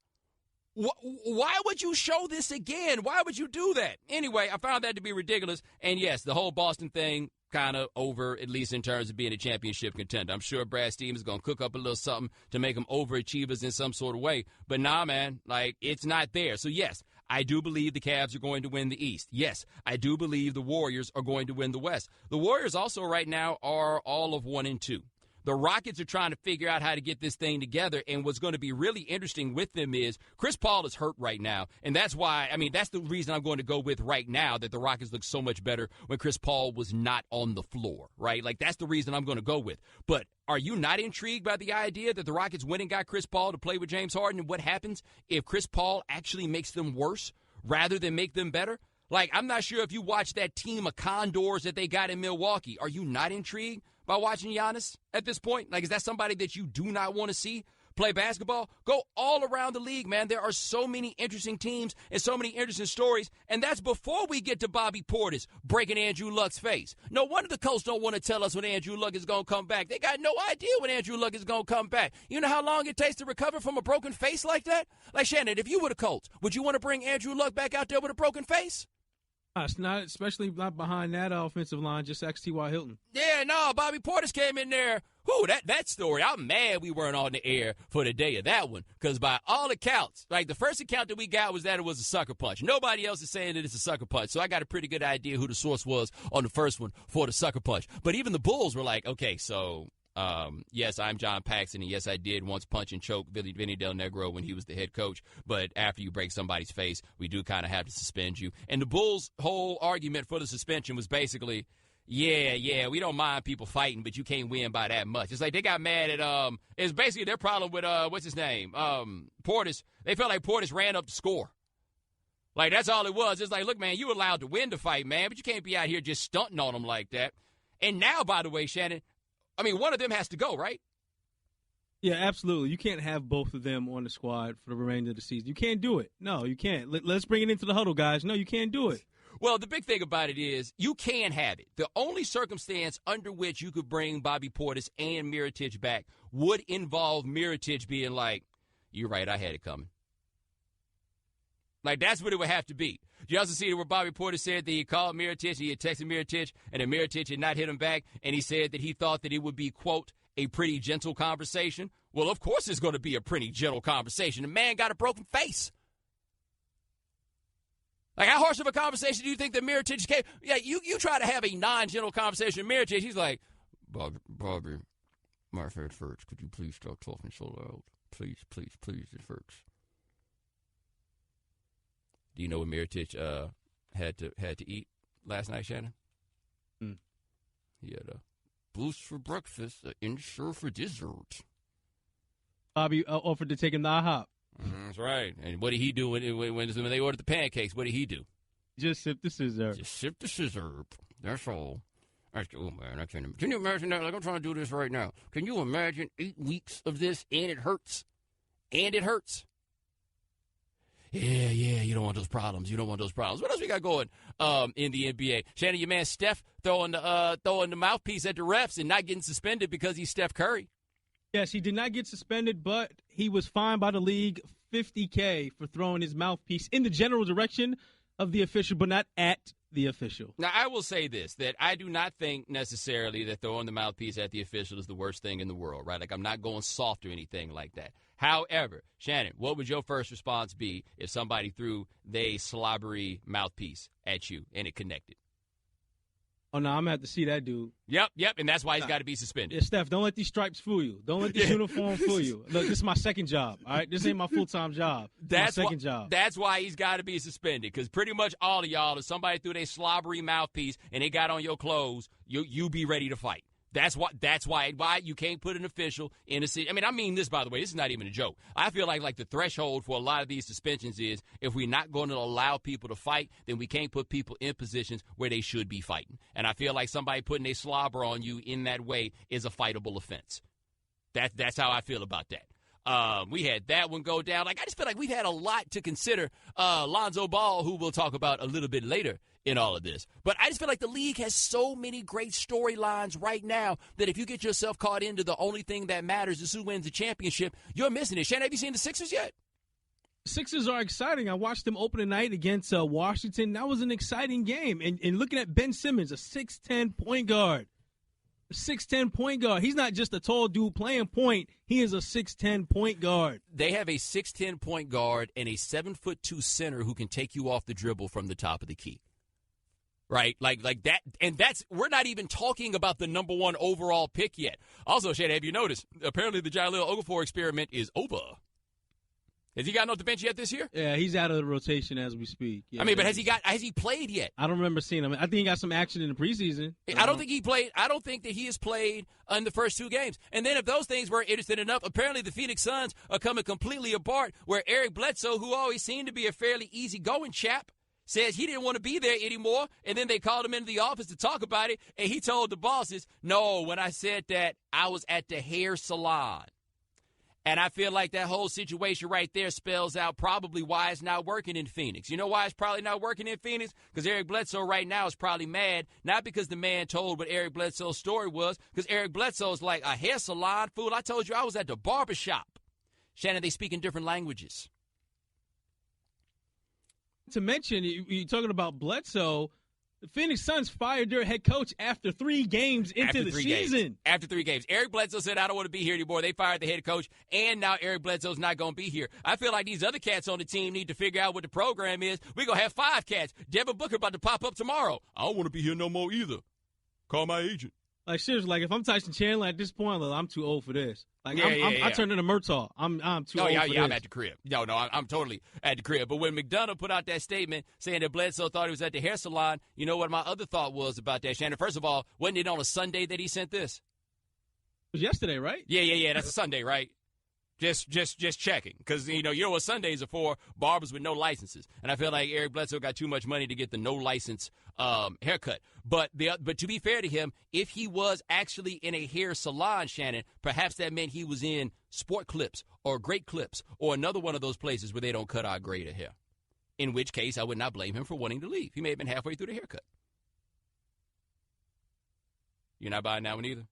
Why would you show this again? Why would you do that? Anyway, I found that to be ridiculous. And, yes, the whole Boston thing kind of over, at least in terms of being a championship contender. I'm sure Brad Stevens is going to cook up a little something to make them overachievers in some sort of way. But, nah, man, like, it's not there. So, yes, I do believe the Cavs are going to win the East. Yes, I do believe the Warriors are going to win the West. The Warriors also right now are all of 1-2. The Rockets are trying to figure out how to get this thing together, and what's going to be really interesting with them is Chris Paul is hurt right now, and that's why, that's the reason I'm going to go with right now that the Rockets look so much better when Chris Paul was not on the floor, right? Like, that's the reason I'm going to go with. But are you not intrigued by the idea that the Rockets went and got Chris Paul to play with James Harden, and what happens if Chris Paul actually makes them worse rather than make them better? Like, I'm not sure if you watched that team of Condors that they got in Milwaukee. Are you not intrigued by watching Giannis at this point? Like, is that somebody that you do not want to see play basketball? Go all around the league, man. There are so many interesting teams and so many interesting stories, and that's before we get to Bobby Portis breaking Andrew Luck's face. No wonder the Colts don't want to tell us when Andrew Luck is going to come back. They got no idea when Andrew Luck is going to come back. You know how long it takes to recover from a broken face like that? Like, Shannon, if you were the Colts, would you want to bring Andrew Luck back out there with a broken face? It's not, especially not behind that offensive line, just ask T.Y. Hilton. Yeah, no, Bobby Portis came in there. Whew, that story, I'm mad we weren't on the air for the day of that one, because by all accounts, like the first account that we got was that it was a sucker punch. Nobody else is saying that it's a sucker punch, so I got a pretty good idea who the source was on the first one for the sucker punch. But even the Bulls were like, okay, so yes, I'm John Paxson, and yes, I did once punch and choke Vinny Del Negro when he was the head coach, but after you break somebody's face, we do kind of have to suspend you. And the Bulls' whole argument for the suspension was basically, yeah, we don't mind people fighting, but you can't win by that much. It's like they got mad at, it's basically their problem with, what's his name, Portis. They felt like Portis ran up the score. Like, that's all it was. It's like, look, man, you allowed to win the fight, man, but you can't be out here just stunting on them like that. And now, by the way, Shannon, one of them has to go, right? Yeah, absolutely. You can't have both of them on the squad for the remainder of the season. You can't do it. No, you can't. Let's bring it into the huddle, guys. No, you can't do it. Well, the big thing about it is you can have it. The only circumstance under which you could bring Bobby Portis and Mirotić back would involve Mirotić being like, you're right, I had it coming. Like, that's what it would have to be. You also see where Bobby Portis said that he called Mirotić, he had texted Mirotić, and then Mirotić had not hit him back, and he said that he thought that it would be, quote, a pretty gentle conversation. Well, of course it's going to be a pretty gentle conversation. The man got a broken face. Like, how harsh of a conversation do you think that Mirotić came? Yeah, you try to have a non-gentle conversation with Mirotić, he's like, Bobby, my head hurts. Could you please stop talking so loud? Please, it hurts. Do you know what Mirotić had to eat last night, Shannon? He had a boost for breakfast, an insure for dessert. Bobby offered to take him to IHOP. That's right. And what did he do when they ordered the pancakes? What did he do? Just sip the scissor. Just sip the scissor. That's all. Oh, man, I can't imagine. Can you imagine that? Like, I'm trying to do this right now. Can you imagine 8 weeks of this and it hurts? And it hurts. Yeah, you don't want those problems. What else we got going in the NBA? Shannon, your man Steph throwing the mouthpiece at the refs and not getting suspended because he's Steph Curry. Yes, he did not get suspended, but he was fined by the league $50K for throwing his mouthpiece in the general direction of the official, but not at the official. Now, I will say this, that I do not think necessarily that throwing the mouthpiece at the official is the worst thing in the world, right? Like, I'm not going soft or anything like that. However, Shannon, what would your first response be if somebody threw their slobbery mouthpiece at you and it connected? Oh, no, I'm going to have to see that dude. Yep, and that's why he's got to be suspended. Yeah, Steph, don't let these stripes fool you. Don't let this uniform fool you. Look, this is my second job, all right? This ain't my full-time job. That's my second job. That's why he's got to be suspended, because pretty much all of y'all, if somebody threw their slobbery mouthpiece and they got on your clothes, you be ready to fight. That's why you can't put an official in a city. I mean this, by the way. This is not even a joke. I feel like the threshold for a lot of these suspensions is if we're not going to allow people to fight, then we can't put people in positions where they should be fighting. And I feel like somebody putting their slobber on you in that way is a fightable offense. That's how I feel about that. We had that one go down. Like, I just feel like we've had a lot to consider. Lonzo Ball, who we'll talk about a little bit later in all of this. But I just feel like the league has so many great storylines right now that if you get yourself caught into the only thing that matters is who wins the championship, you're missing it. Shannon, have you seen the Sixers yet? Sixers are exciting. I watched them opening night against Washington. That was an exciting game. And looking at Ben Simmons, a 6'10 point guard. A 6'10 point guard. He's not just a tall dude playing point. He is a 6'10 point guard. They have a 6'10 point guard and a 7'2" center who can take you off the dribble from the top of the key. Right? Like that. And we're not even talking about the number one overall pick yet. Also, Shannon, have you noticed? Apparently the Jahlil Okafor experiment is over. Has he gotten off the bench yet this year? Yeah, he's out of the rotation as we speak. Yeah, but has he played yet? I don't remember seeing him. I think he got some action in the preseason. I don't think he played. I don't think that he has played in the first 2 games. And then if those things weren't interesting enough, apparently the Phoenix Suns are coming completely apart where Eric Bledsoe, who always seemed to be a fairly easygoing chap, says he didn't want to be there anymore, and then they called him into the office to talk about it, and he told the bosses, no, when I said that, I was at the hair salon. And I feel like that whole situation right there spells out probably why it's not working in Phoenix. You know why it's probably not working in Phoenix? Because Eric Bledsoe right now is probably mad, not because the man told what Eric Bledsoe's story was, because Eric Bledsoe's like, a hair salon? Fool, I told you I was at the barbershop. Shannon, they speak in different languages. To mention, you're talking about Bledsoe, the Phoenix Suns fired their head coach after 3 games into the season. After 3 games. Eric Bledsoe said, I don't want to be here anymore. They fired the head coach, and now Eric Bledsoe's not going to be here. I feel like these other cats on the team need to figure out what the program is. We're going to have 5 cats. Devin Booker about to pop up tomorrow. I don't want to be here no more either. Call my agent. Like, seriously, like, if I'm Tyson Chandler at this point, I'm too old for this. Like, I turned into Murtaugh. I'm too old for this. I'm at the crib. No, I'm totally at the crib. But when McDonough put out that statement saying that Bledsoe thought he was at the hair salon, you know what my other thought was about that, Shannon? First of all, wasn't it on a Sunday that he sent this? It was yesterday, right? Yeah. That's a Sunday, right? Just checking. Because, you know what Sundays are for? Barbers with no licenses. And I feel like Eric Bledsoe got too much money to get the no-license haircut. But to be fair to him, if he was actually in a hair salon, Shannon, perhaps that meant he was in Sport Clips or Great Clips or another one of those places where they don't cut our grade of hair. In which case, I would not blame him for wanting to leave. He may have been halfway through the haircut. You're not buying that one either?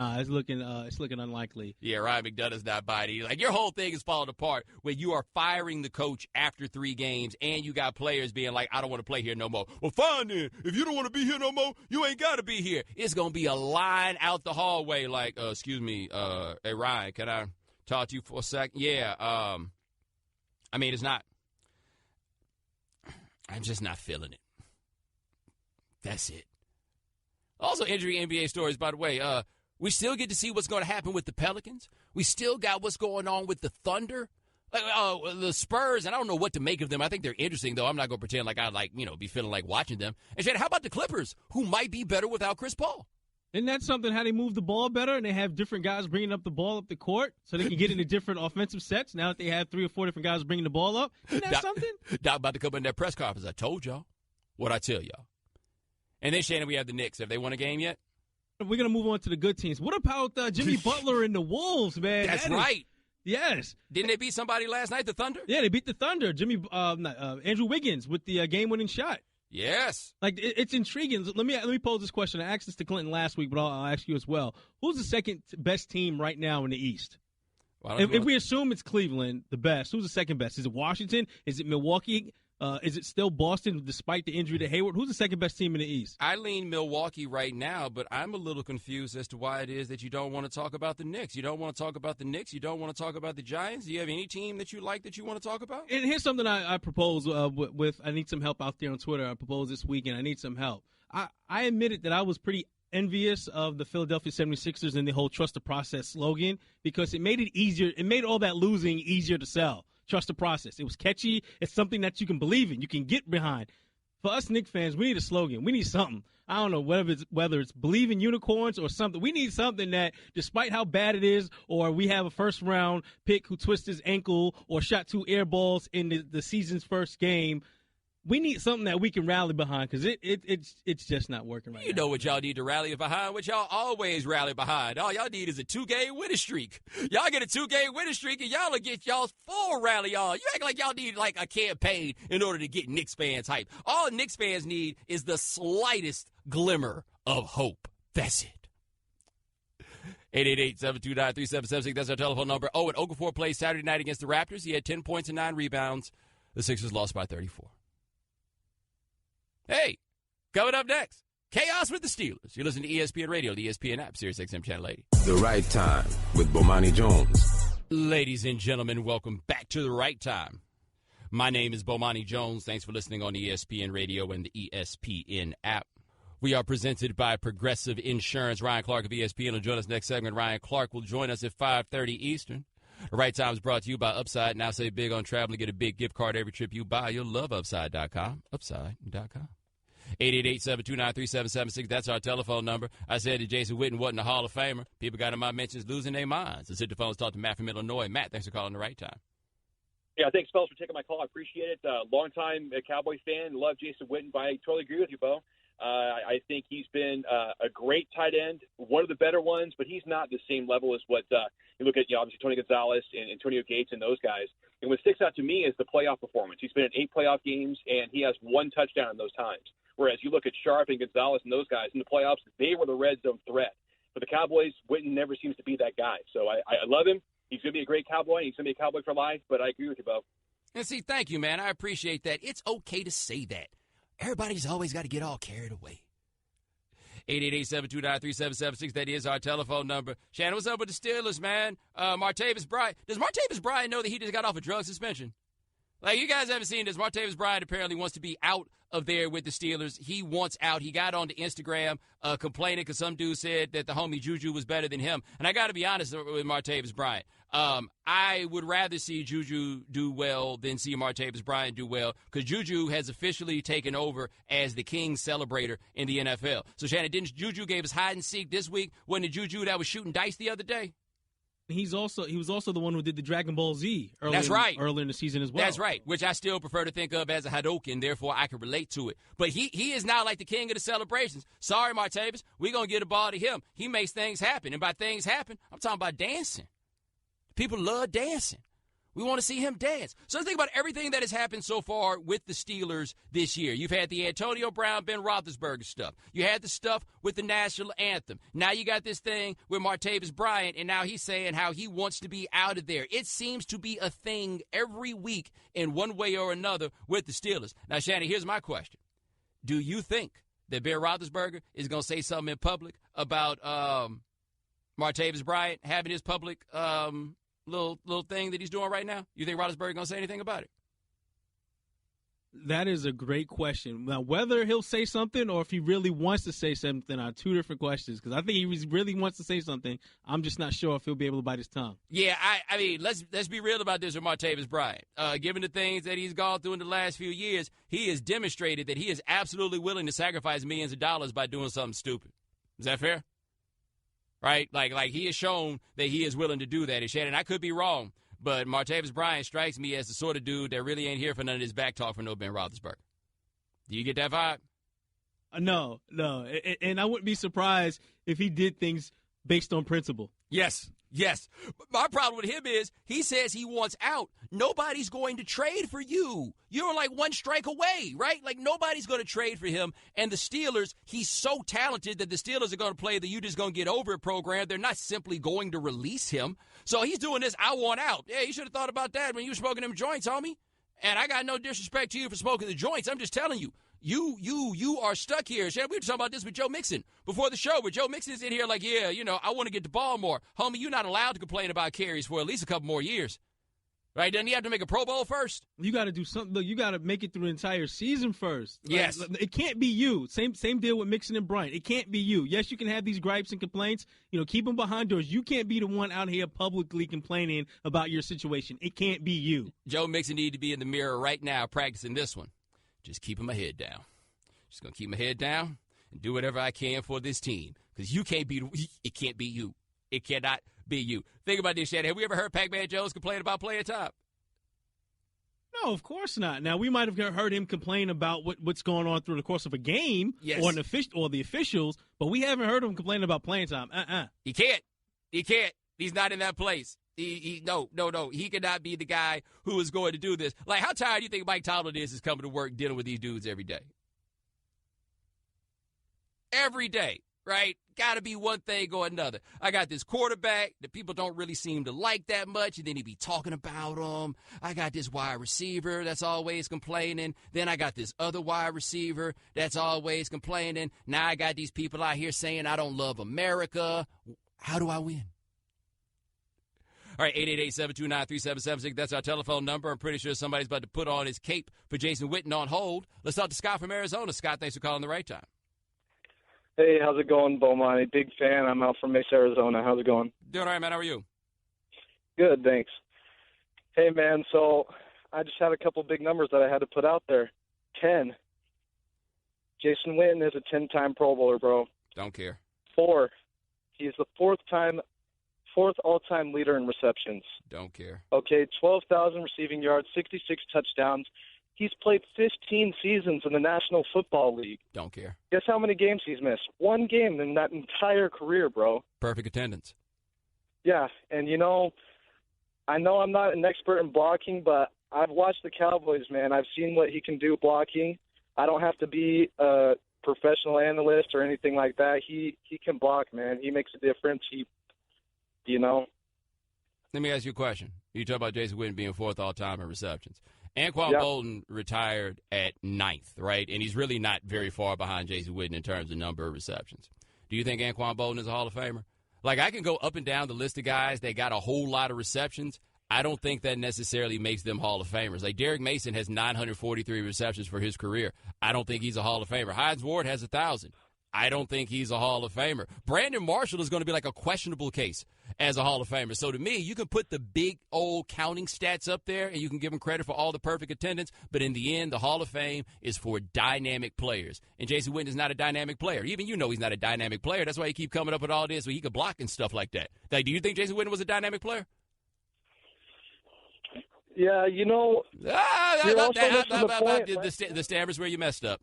It's looking unlikely. Yeah, Ryan McDonough's not buying it. Like, your whole thing is falling apart when you are firing the coach after 3 games and you got players being like, I don't want to play here no more. Well, fine then. If you don't want to be here no more, you ain't got to be here. It's going to be a line out the hallway like, excuse me, hey, Ryan, can I talk to you for a second? Yeah, it's not. I'm just not feeling it. That's it. Also, injury NBA stories, by the way. We still get to see what's going to happen with the Pelicans. We still got what's going on with the Thunder. The Spurs, and I don't know what to make of them. I think they're interesting, though. I'm not going to pretend like I be feeling like watching them. And Shannon, how about the Clippers, who might be better without Chris Paul? Isn't that something, how they move the ball better and they have different guys bringing up the ball up the court so they can get into different offensive sets now that they have 3 or 4 different guys bringing the ball up? Isn't that something? Doc about to come in that press conference. I told y'all what I tell y'all. And then, Shannon, we have the Knicks. Have they won a game yet? We're going to move on to the good teams. What about Jimmy Butler and the Wolves, man? That's right. Yes. Didn't they beat somebody last night, the Thunder? Yeah, they beat the Thunder. Andrew Wiggins with the game-winning shot. Yes. Like, it's intriguing. Let me pose this question. I asked this to Clinton last week, but I'll ask you as well. Who's the second best team right now in the East? Well, if we assume it's Cleveland, the best, who's the second best? Is it Washington? Is it Milwaukee? Is it still Boston despite the injury to Hayward? Who's the second best team in the East? I lean Milwaukee right now, but I'm a little confused as to why it is that you don't want to talk about the Knicks. You don't want to talk about the Knicks. You don't want to talk about the Giants. Do you have any team that you like that you want to talk about? And here's something I propose with I need some help out there on Twitter. I proposed this weekend. I need some help. I admitted that I was pretty envious of the Philadelphia 76ers and the whole trust the process slogan because it made it easier. It made all that losing easier to sell. Trust the process. It was catchy. It's something that you can believe in. You can get behind. For us Knicks fans, we need a slogan. We need something. I don't know whether it's believe in unicorns or something. We need something that, despite how bad it is, or we have a first-round pick who twists his ankle or shot 2 air balls in the season's first game, we need something that we can rally behind because it's just not working right now. You know what y'all need to rally behind, what y'all always rally behind. All y'all need is a 2-game winning streak. Y'all get a 2-game winning streak, and y'all will get y'all's full rally on. You act like y'all need, like, a campaign in order to get Knicks fans hype. All Knicks fans need is the slightest glimmer of hope. That's it. 888-729-3776. That's our telephone number. Oh, and Okafor plays Saturday night against the Raptors. He had 10 points and 9 rebounds. The Sixers lost by 34. Hey, coming up next, Chaos with the Steelers. You're listening to ESPN Radio, the ESPN app, Sirius XM Channel 80. The Right Time with Bomani Jones. Ladies and gentlemen, welcome back to The Right Time. My name is Bomani Jones. Thanks for listening on ESPN Radio and the ESPN app. We are presented by Progressive Insurance. Ryan Clark of ESPN will join us next segment. Ryan Clark will join us at 5:30 Eastern. The Right Time is brought to you by Upside. Now say big on travel and get a big gift card every trip you buy. You'll love Upside.com. Upside.com. 888-729-3776. That's our telephone number. I said that Jason Witten wasn't a Hall of Famer. People got in my mentions losing their minds. Let's hit the phones, talk to Matt from Illinois. Matt, thanks for calling The Right Time. Yeah, thanks, fellas, for taking my call. I appreciate it. Long-time Cowboy fan. Love Jason Witten, but I totally agree with you, Bo. I think he's been a great tight end, one of the better ones, but he's not the same level as what you look at, obviously, Tony Gonzalez and Antonio Gates and those guys. And what sticks out to me is the playoff performance. He's been in 8 playoff games, and he has 1 touchdown in those times. Whereas you look at Sharp and Gonzalez and those guys in the playoffs, they were the red zone threat. For the Cowboys, Witten never seems to be that guy. So I love him. He's going to be a great Cowboy. He's going to be a Cowboy for life, but I agree with you, Bo. And see, thank you, man. I appreciate that. It's okay to say that. Everybody's always got to get all carried away. 888-729-3776. That is our telephone number. Shannon, what's up with the Steelers, man? Martavis Bryant. Does Martavis Bryant know that he just got off a drug suspension? Like, you guys haven't seen this. Martavis Bryant apparently wants to be out of there with the Steelers. He wants out. He got onto Instagram complaining because some dude said that the homie Juju was better than him. And I got to be honest with Martavis Bryant. I would rather see Juju do well than see Martavis Bryant do well because Juju has officially taken over as the king celebrator in the NFL. So, Shannon, didn't Juju gave us hide and seek this week? Wasn't it Juju that was shooting dice the other day? He was also the one who did the Dragon Ball Z earlier in the season as well. That's right, which I still prefer to think of as a Hadouken, therefore I can relate to it. But he is now like the king of the celebrations. Sorry, Martavis, we're going to get a ball to him. He makes things happen, and by things happen, I'm talking about dancing. People love dancing. We want to see him dance. So let's think about everything that has happened so far with the Steelers this year. You've had the Antonio Brown, Ben Roethlisberger stuff. You had the stuff with the national anthem. Now you got this thing with Martavis Bryant, and now he's saying how he wants to be out of there. It seems to be a thing every week in one way or another with the Steelers. Now, Shannon, here's my question. Do you think that Ben Roethlisberger is going to say something in public about Martavis Bryant having his public little thing that he's doing right now? You think Roethlisberger going to say anything about it? That is a great question. Now, whether he'll say something or if he really wants to say something are 2 different questions. Because I think he really wants to say something. I'm just not sure if he'll be able to bite his tongue. Yeah, I mean, let's be real about this with Martavis Bryant. Given the things that he's gone through in the last few years, he has demonstrated that he is absolutely willing to sacrifice millions of dollars by doing something stupid. Is that fair? Right? Like he has shown that he is willing to do that. And Shannon, I could be wrong, but Martavis Bryant strikes me as the sort of dude that really ain't here for none of this back talk for no Ben Roethlisberger. Do you get that vibe? No. And I wouldn't be surprised if he did things based on principle. Yes. But my problem with him is he says he wants out. Nobody's going to trade for you. You're like 1 strike away, right? Like nobody's going to trade for him. And the Steelers, he's so talented that the Steelers are going to play the you just going to get over it program. They're not simply going to release him. So he's doing this, I want out. Yeah, you should have thought about that when you were smoking them joints, homie. And I got no disrespect to you for smoking the joints. I'm just telling you. You are stuck here. Shannon, we were talking about this with Joe Mixon before the show, where Joe Mixon is in here like, yeah, I want to get the ball more. Homie, you're not allowed to complain about carries for at least a couple more years. Right? Doesn't he have to make a Pro Bowl first? You got to do something. Look, you got to make it through the entire season first. Yes. It can't be you. Same deal with Mixon and Bryant. It can't be you. Yes, you can have these gripes and complaints. Keep them behind doors. You can't be the one out here publicly complaining about your situation. It can't be you. Joe Mixon need to be in the mirror right now practicing this one. Just keeping my head down. Just going to keep my head down and do whatever I can for this team. Because it can't be you. It cannot be you. Think about this, Shannon. Have we ever heard Pac-Man Jones complain about playing time? No, of course not. Now, we might have heard him complain about what's going on through the course of a game or the officials, but we haven't heard him complain about playing time. He can't. He's not in that place. No. He cannot be the guy who is going to do this. Like, how tired do you think Mike Tomlin is coming to work dealing with these dudes every day? Every day, right? Got to be one thing or another. I got this quarterback that people don't really seem to like that much, and then he be talking about him. I got this wide receiver that's always complaining. Then I got this other wide receiver that's always complaining. Now I got these people out here saying I don't love America. How do I win? All right, 888-729-3776. That's our telephone number. I'm pretty sure somebody's about to put on his cape for Jason Witten on hold. Let's talk to Scott from Arizona. Scott, thanks for calling the right time. Hey, how's it going, Bomani? Big fan. I'm out from Mesa, Arizona. How's it going? Doing all right, man. How are you? Good, thanks. Hey, man, so I just had a couple big numbers that I had to put out there. 10. Jason Witten is a 10-time Pro Bowler, bro. Don't care. 4. He's the fourth all-time leader in receptions. Don't care. Okay, 12,000 receiving yards, 66 touchdowns. He's played 15 seasons in the National Football League. Don't care. Guess how many games he's missed? 1 game in that entire career, bro. Perfect attendance. Yeah, and I know I'm not an expert in blocking, but I've watched the Cowboys, man. I've seen what he can do blocking. I don't have to be a professional analyst or anything like that. He can block, man. He makes a difference. Let me ask you a question. You talk about Jason Witten being 4th all-time in receptions. Anquan Bolden retired at 9th, right? And he's really not very far behind Jason Witten in terms of number of receptions. Do you think Anquan Bolden is a Hall of Famer? Like, I can go up and down the list of guys that got a whole lot of receptions. I don't think that necessarily makes them Hall of Famers. Like, Derek Mason has 943 receptions for his career. I don't think he's a Hall of Famer. Hines Ward has 1,000. I don't think he's a Hall of Famer. Brandon Marshall is going to be like a questionable case as a Hall of Famer. So to me, you can put the big old counting stats up there and you can give him credit for all the perfect attendance. But in the end, the Hall of Fame is for dynamic players. And Jason Witten is not a dynamic player. Even he's not a dynamic player. That's why he keep coming up with all this so he could block and stuff like that. Like, do you think Jason Witten was a dynamic player? Yeah, the Stammers where you messed up.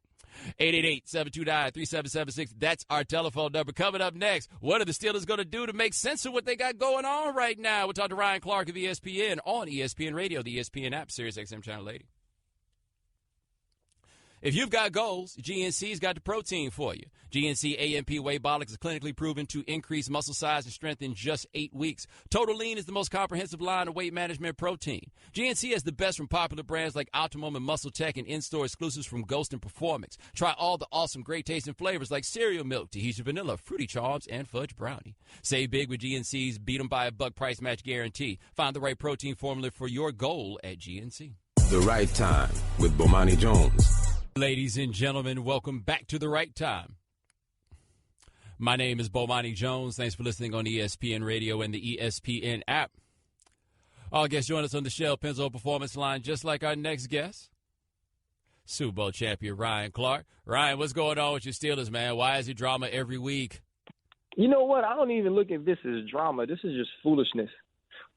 888-729-3776. That's our telephone number. Coming up next, what are the Steelers going to do to make sense of what they got going on right now? We'll talk to Ryan Clark of ESPN on ESPN Radio, the ESPN app, Sirius XM Channel 80. If you've got goals, GNC's got the protein for you. GNC AMP Waybolics is clinically proven to increase muscle size and strength in just 8 weeks. Total Lean is the most comprehensive line of weight management protein. GNC has the best from popular brands like Optimum and Muscle Tech and in-store exclusives from Ghost and Performance. Try all the awesome, great-tasting flavors like cereal milk, Tahitian vanilla, fruity charms, and fudge brownie. Save big with GNC's Beat 'em by a Buck price match guarantee. Find the right protein formula for your goal at GNC. The Right Time with Bomani Jones. Ladies and gentlemen, welcome back to The Right Time. My name is Bomani Jones. Thanks for listening on ESPN Radio and the ESPN app. Our guest join us on the Shell Pennzoil Performance Line, just like our next guest, Super Bowl champion Ryan Clark. Ryan, what's going on with your Steelers, man? Why is it drama every week? You know what? I don't even look at this as drama. This is just foolishness.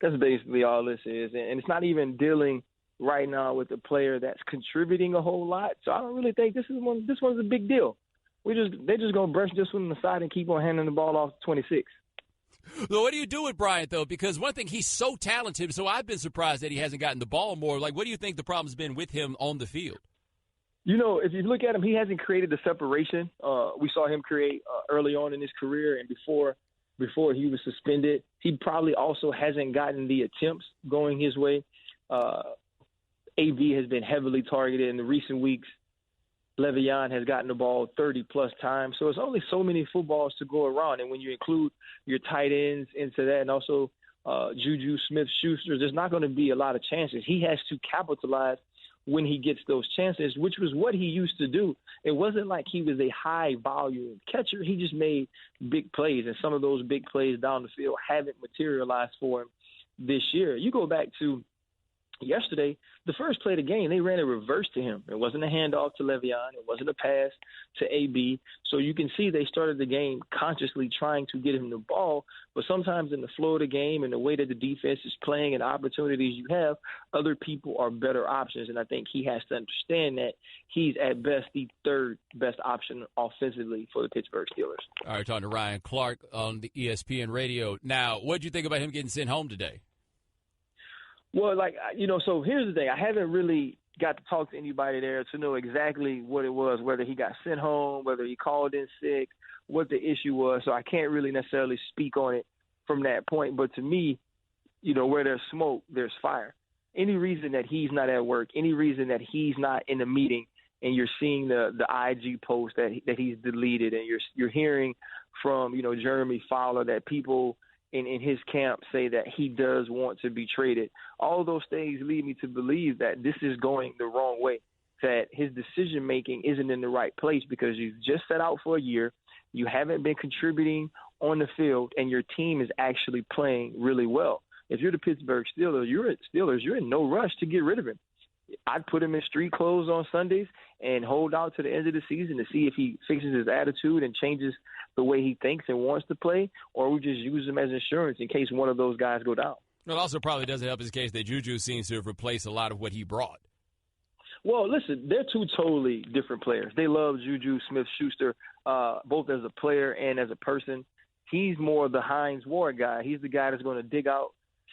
That's basically all this is. And it's not even dealing right now with a player that's contributing a whole lot. So I don't really think this one's a big deal. They're just gonna brush this one aside and keep on handing the ball off to 26. So what do you do with Bryant though? Because one thing, he's so talented, so I've been surprised that he hasn't gotten the ball more. Like, what do you think the problem's been with him on the field? If you look at him, he hasn't created the separation we saw him create early on in his career and before he was suspended. He probably also hasn't gotten the attempts going his way. AV has been heavily targeted in the recent weeks. Le'Veon has gotten the ball 30-plus times. So it's only so many footballs to go around. And when you include your tight ends into that and also Juju Smith-Schuster, there's not going to be a lot of chances. He has to capitalize when he gets those chances, which was what he used to do. It wasn't like he was a high-volume catcher. He just made big plays, and some of those big plays down the field haven't materialized for him this year. You go back to yesterday, the first play of the game, they ran a reverse to him. It wasn't a handoff to Le'Veon. It wasn't a pass to AB. So you can see they started the game consciously trying to get him the ball. But sometimes in the flow of the game and the way that the defense is playing and opportunities you have, other people are better options. And I think he has to understand that he's at best the third best option offensively for the Pittsburgh Steelers. All right, talking to Ryan Clark on the ESPN radio. Now, what did you think about him getting sent home today? Well, so here's the thing. I haven't really got to talk to anybody there to know exactly what it was, whether he got sent home, whether he called in sick, what the issue was. So I can't really necessarily speak on it from that point. But to me, where there's smoke, there's fire. Any reason that he's not at work, any reason that he's not in a meeting, and you're seeing the IG post that he's deleted, and you're hearing from, Jeremy Fowler that people in his camp say that he does want to be traded. All of those things lead me to believe that this is going the wrong way, that his decision-making isn't in the right place because you've just set out for a year, you haven't been contributing on the field, and your team is actually playing really well. If you're the Pittsburgh Steelers, you're in no rush to get rid of him. I'd put him in street clothes on Sundays and hold out to the end of the season to see if he fixes his attitude and changes the way he thinks and wants to play, or we just use him as insurance in case one of those guys go down. It also probably doesn't help his case that Juju seems to have replaced a lot of what he brought. Well, listen, they're two totally different players. They love Juju Smith-Schuster, both as a player and as a person. He's more the Hines Ward guy. He's the guy that's going to dig out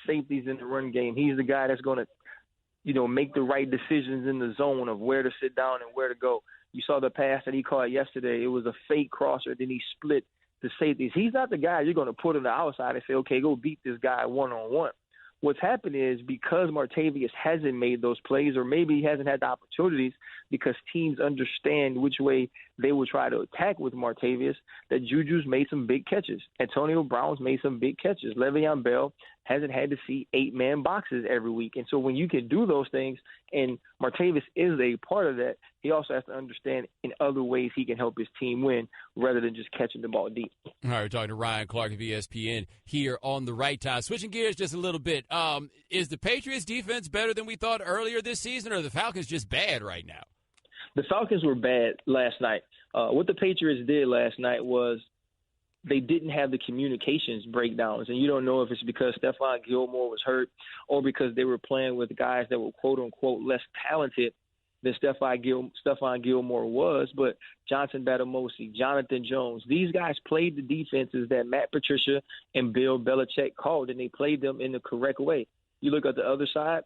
safeties in the run game. He's the guy that's going to make the right decisions in the zone of where to sit down and where to go. You saw the pass that he caught yesterday. It was a fake crosser. Then he split the safeties. He's not the guy you're going to put on the outside and say, okay, go beat this guy one-on-one. What's happened is because Martavius hasn't made those plays, or maybe he hasn't had the opportunities because teams understand which way they will try to attack with Martavius, that Juju's made some big catches. Antonio Brown's made some big catches. Le'Veon Bell hasn't had to see 8-man boxes every week. And so when you can do those things, and Martavius is a part of that, he also has to understand in other ways he can help his team win rather than just catching the ball deep. All right, we're talking to Ryan Clark of ESPN here on the right time. Switching gears just a little bit, is the Patriots defense better than we thought earlier this season, or are the Falcons just bad right now? The Falcons were bad last night. What the Patriots did last night was they didn't have the communications breakdowns. And you don't know if it's because Stephon Gilmore was hurt or because they were playing with guys that were, quote-unquote, less talented than Stephon Gilmore was. But Johnson Batamosi, Jonathan Jones, these guys played the defenses that Matt Patricia and Bill Belichick called, and they played them in the correct way. You look at the other side,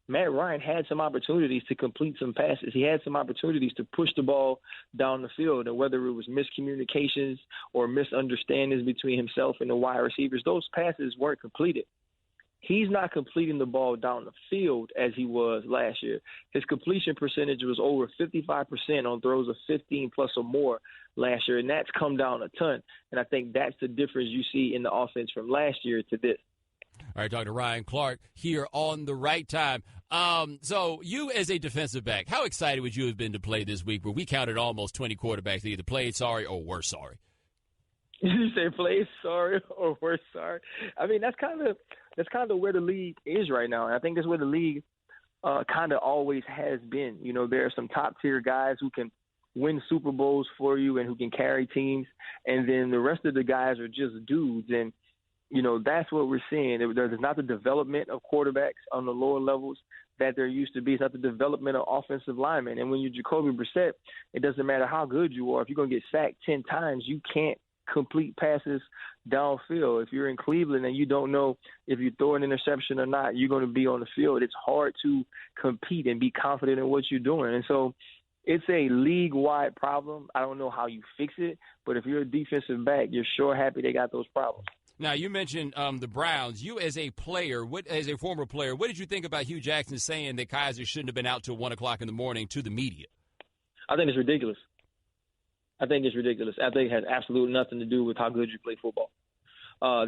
Matt Ryan had some opportunities to complete some passes. He had some opportunities to push the ball down the field, and whether it was miscommunications or misunderstandings between himself and the wide receivers, those passes weren't completed. He's not completing the ball down the field as he was last year. His completion percentage was over 55% on throws of 15-plus or more last year, and that's come down a ton. And I think that's the difference you see in the offense from last year to this. All right, talking to Ryan Clark here on the right time. So you as a defensive back, how excited would you have been to play this week where we counted almost 20 quarterbacks that either played sorry or were sorry? You say played sorry or were sorry? I mean, that's kind of where the league is right now. And I think that's where the league kind of always has been. You know, there are some top-tier guys who can win Super Bowls for you and who can carry teams, and then the rest of the guys are just dudes. And you know, that's what we're seeing. There's not the development of quarterbacks on the lower levels that there used to be. It's not the development of offensive linemen. And when you're Jacoby Brissett, it doesn't matter how good you are. If you're going to get sacked 10 times, you can't complete passes downfield. If you're in Cleveland and you don't know if you throw an interception or not, you're going to be on the field. It's hard to compete and be confident in what you're doing. And so it's a league-wide problem. I don't know how you fix it, but if you're a defensive back, you're sure happy they got those problems. Now, you mentioned the Browns. You as a player, as a former player, what did you think about Hugh Jackson saying that Kaiser shouldn't have been out till 1 o'clock in the morning to the media? I think it's ridiculous. I think it has absolutely nothing to do with how good you play football.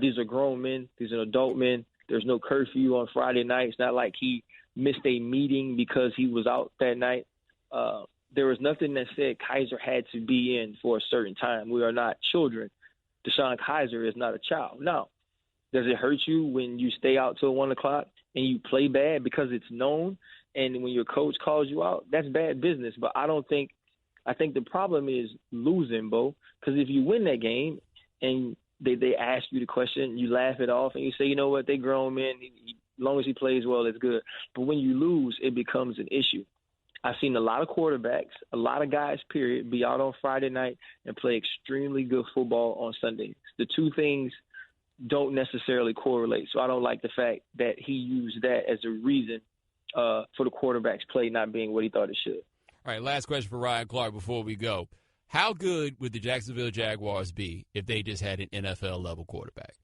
These are grown men. These are adult men. There's no curfew on Friday night. It's not like he missed a meeting because he was out that night. There was nothing that said Kaiser had to be in for a certain time. We are not children. Deshaun Kaiser is not a child. Now, does it hurt you when you stay out till 1 o'clock and you play bad because it's known, and when your coach calls you out, that's bad business. But I think the problem is losing, Bo, because if you win that game and they ask you the question, you laugh it off, and you say, you know what, they grown men. As long as he plays well, it's good. But when you lose, it becomes an issue. I've seen a lot of quarterbacks, a lot of guys, period, be out on Friday night and play extremely good football on Sunday. The two things don't necessarily correlate. So I don't like the fact that he used that as a reason for the quarterback's play not being what he thought it should. All right, last question for Ryan Clark before we go. How good would the Jacksonville Jaguars be if they just had an NFL-level quarterback?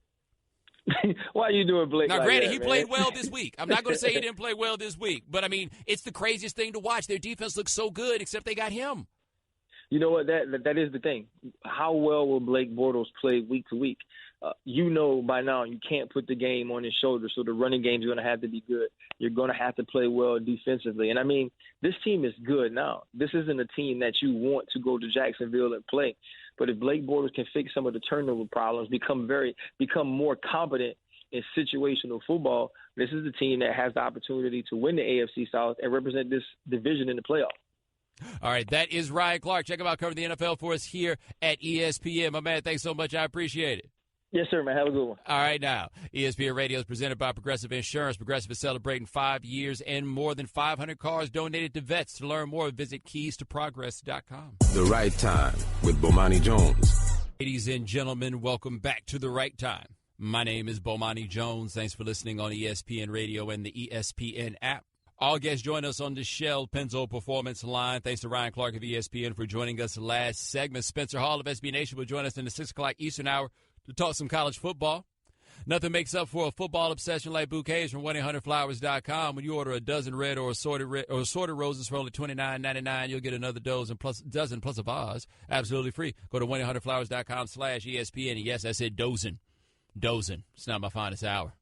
Why are you doing Blake? Now, like granted, that, he man? played well this week. I'm not going to say he didn't play well this week, but, I mean, it's the craziest thing to watch. Their defense looks so good, except they got him. You know what? That is the thing. How well will Blake Bortles play week to week? You know by now you can't put the game on his shoulders, so the running game is going to have to be good. You're going to have to play well defensively. And, I mean, this team is good now. This isn't a team that you want to go to Jacksonville and play. But if Blake Bortles can fix some of the turnover problems, become more competent in situational football, this is the team that has the opportunity to win the AFC South and represent this division in the playoffs. All right, that is Ryan Clark. Check him out covering the NFL for us here at ESPN. My man, thanks so much. I appreciate it. Yes, sir, man. Have a good one. All right, now, ESPN Radio is presented by Progressive Insurance. Progressive is celebrating 5 years and more than 500 cars donated to vets. To learn more, visit keystoprogress.com. The Right Time with Bomani Jones. Ladies and gentlemen, welcome back to The Right Time. My name is Bomani Jones. Thanks for listening on ESPN Radio and the ESPN app. All guests join us on the Shell Pennzoil Performance Line. Thanks to Ryan Clark of ESPN for joining us last segment. Spencer Hall of SB Nation will join us in the 6 o'clock Eastern hour to talk some college football. Nothing makes up for a football obsession like bouquets from 1-800-Flowers.com. When you order a dozen red or assorted roses for only $29.99, you'll get another dozen plus a vase absolutely free. Go to 1-800-Flowers.com/ESPN. And yes, I said dozen. It's not my finest hour.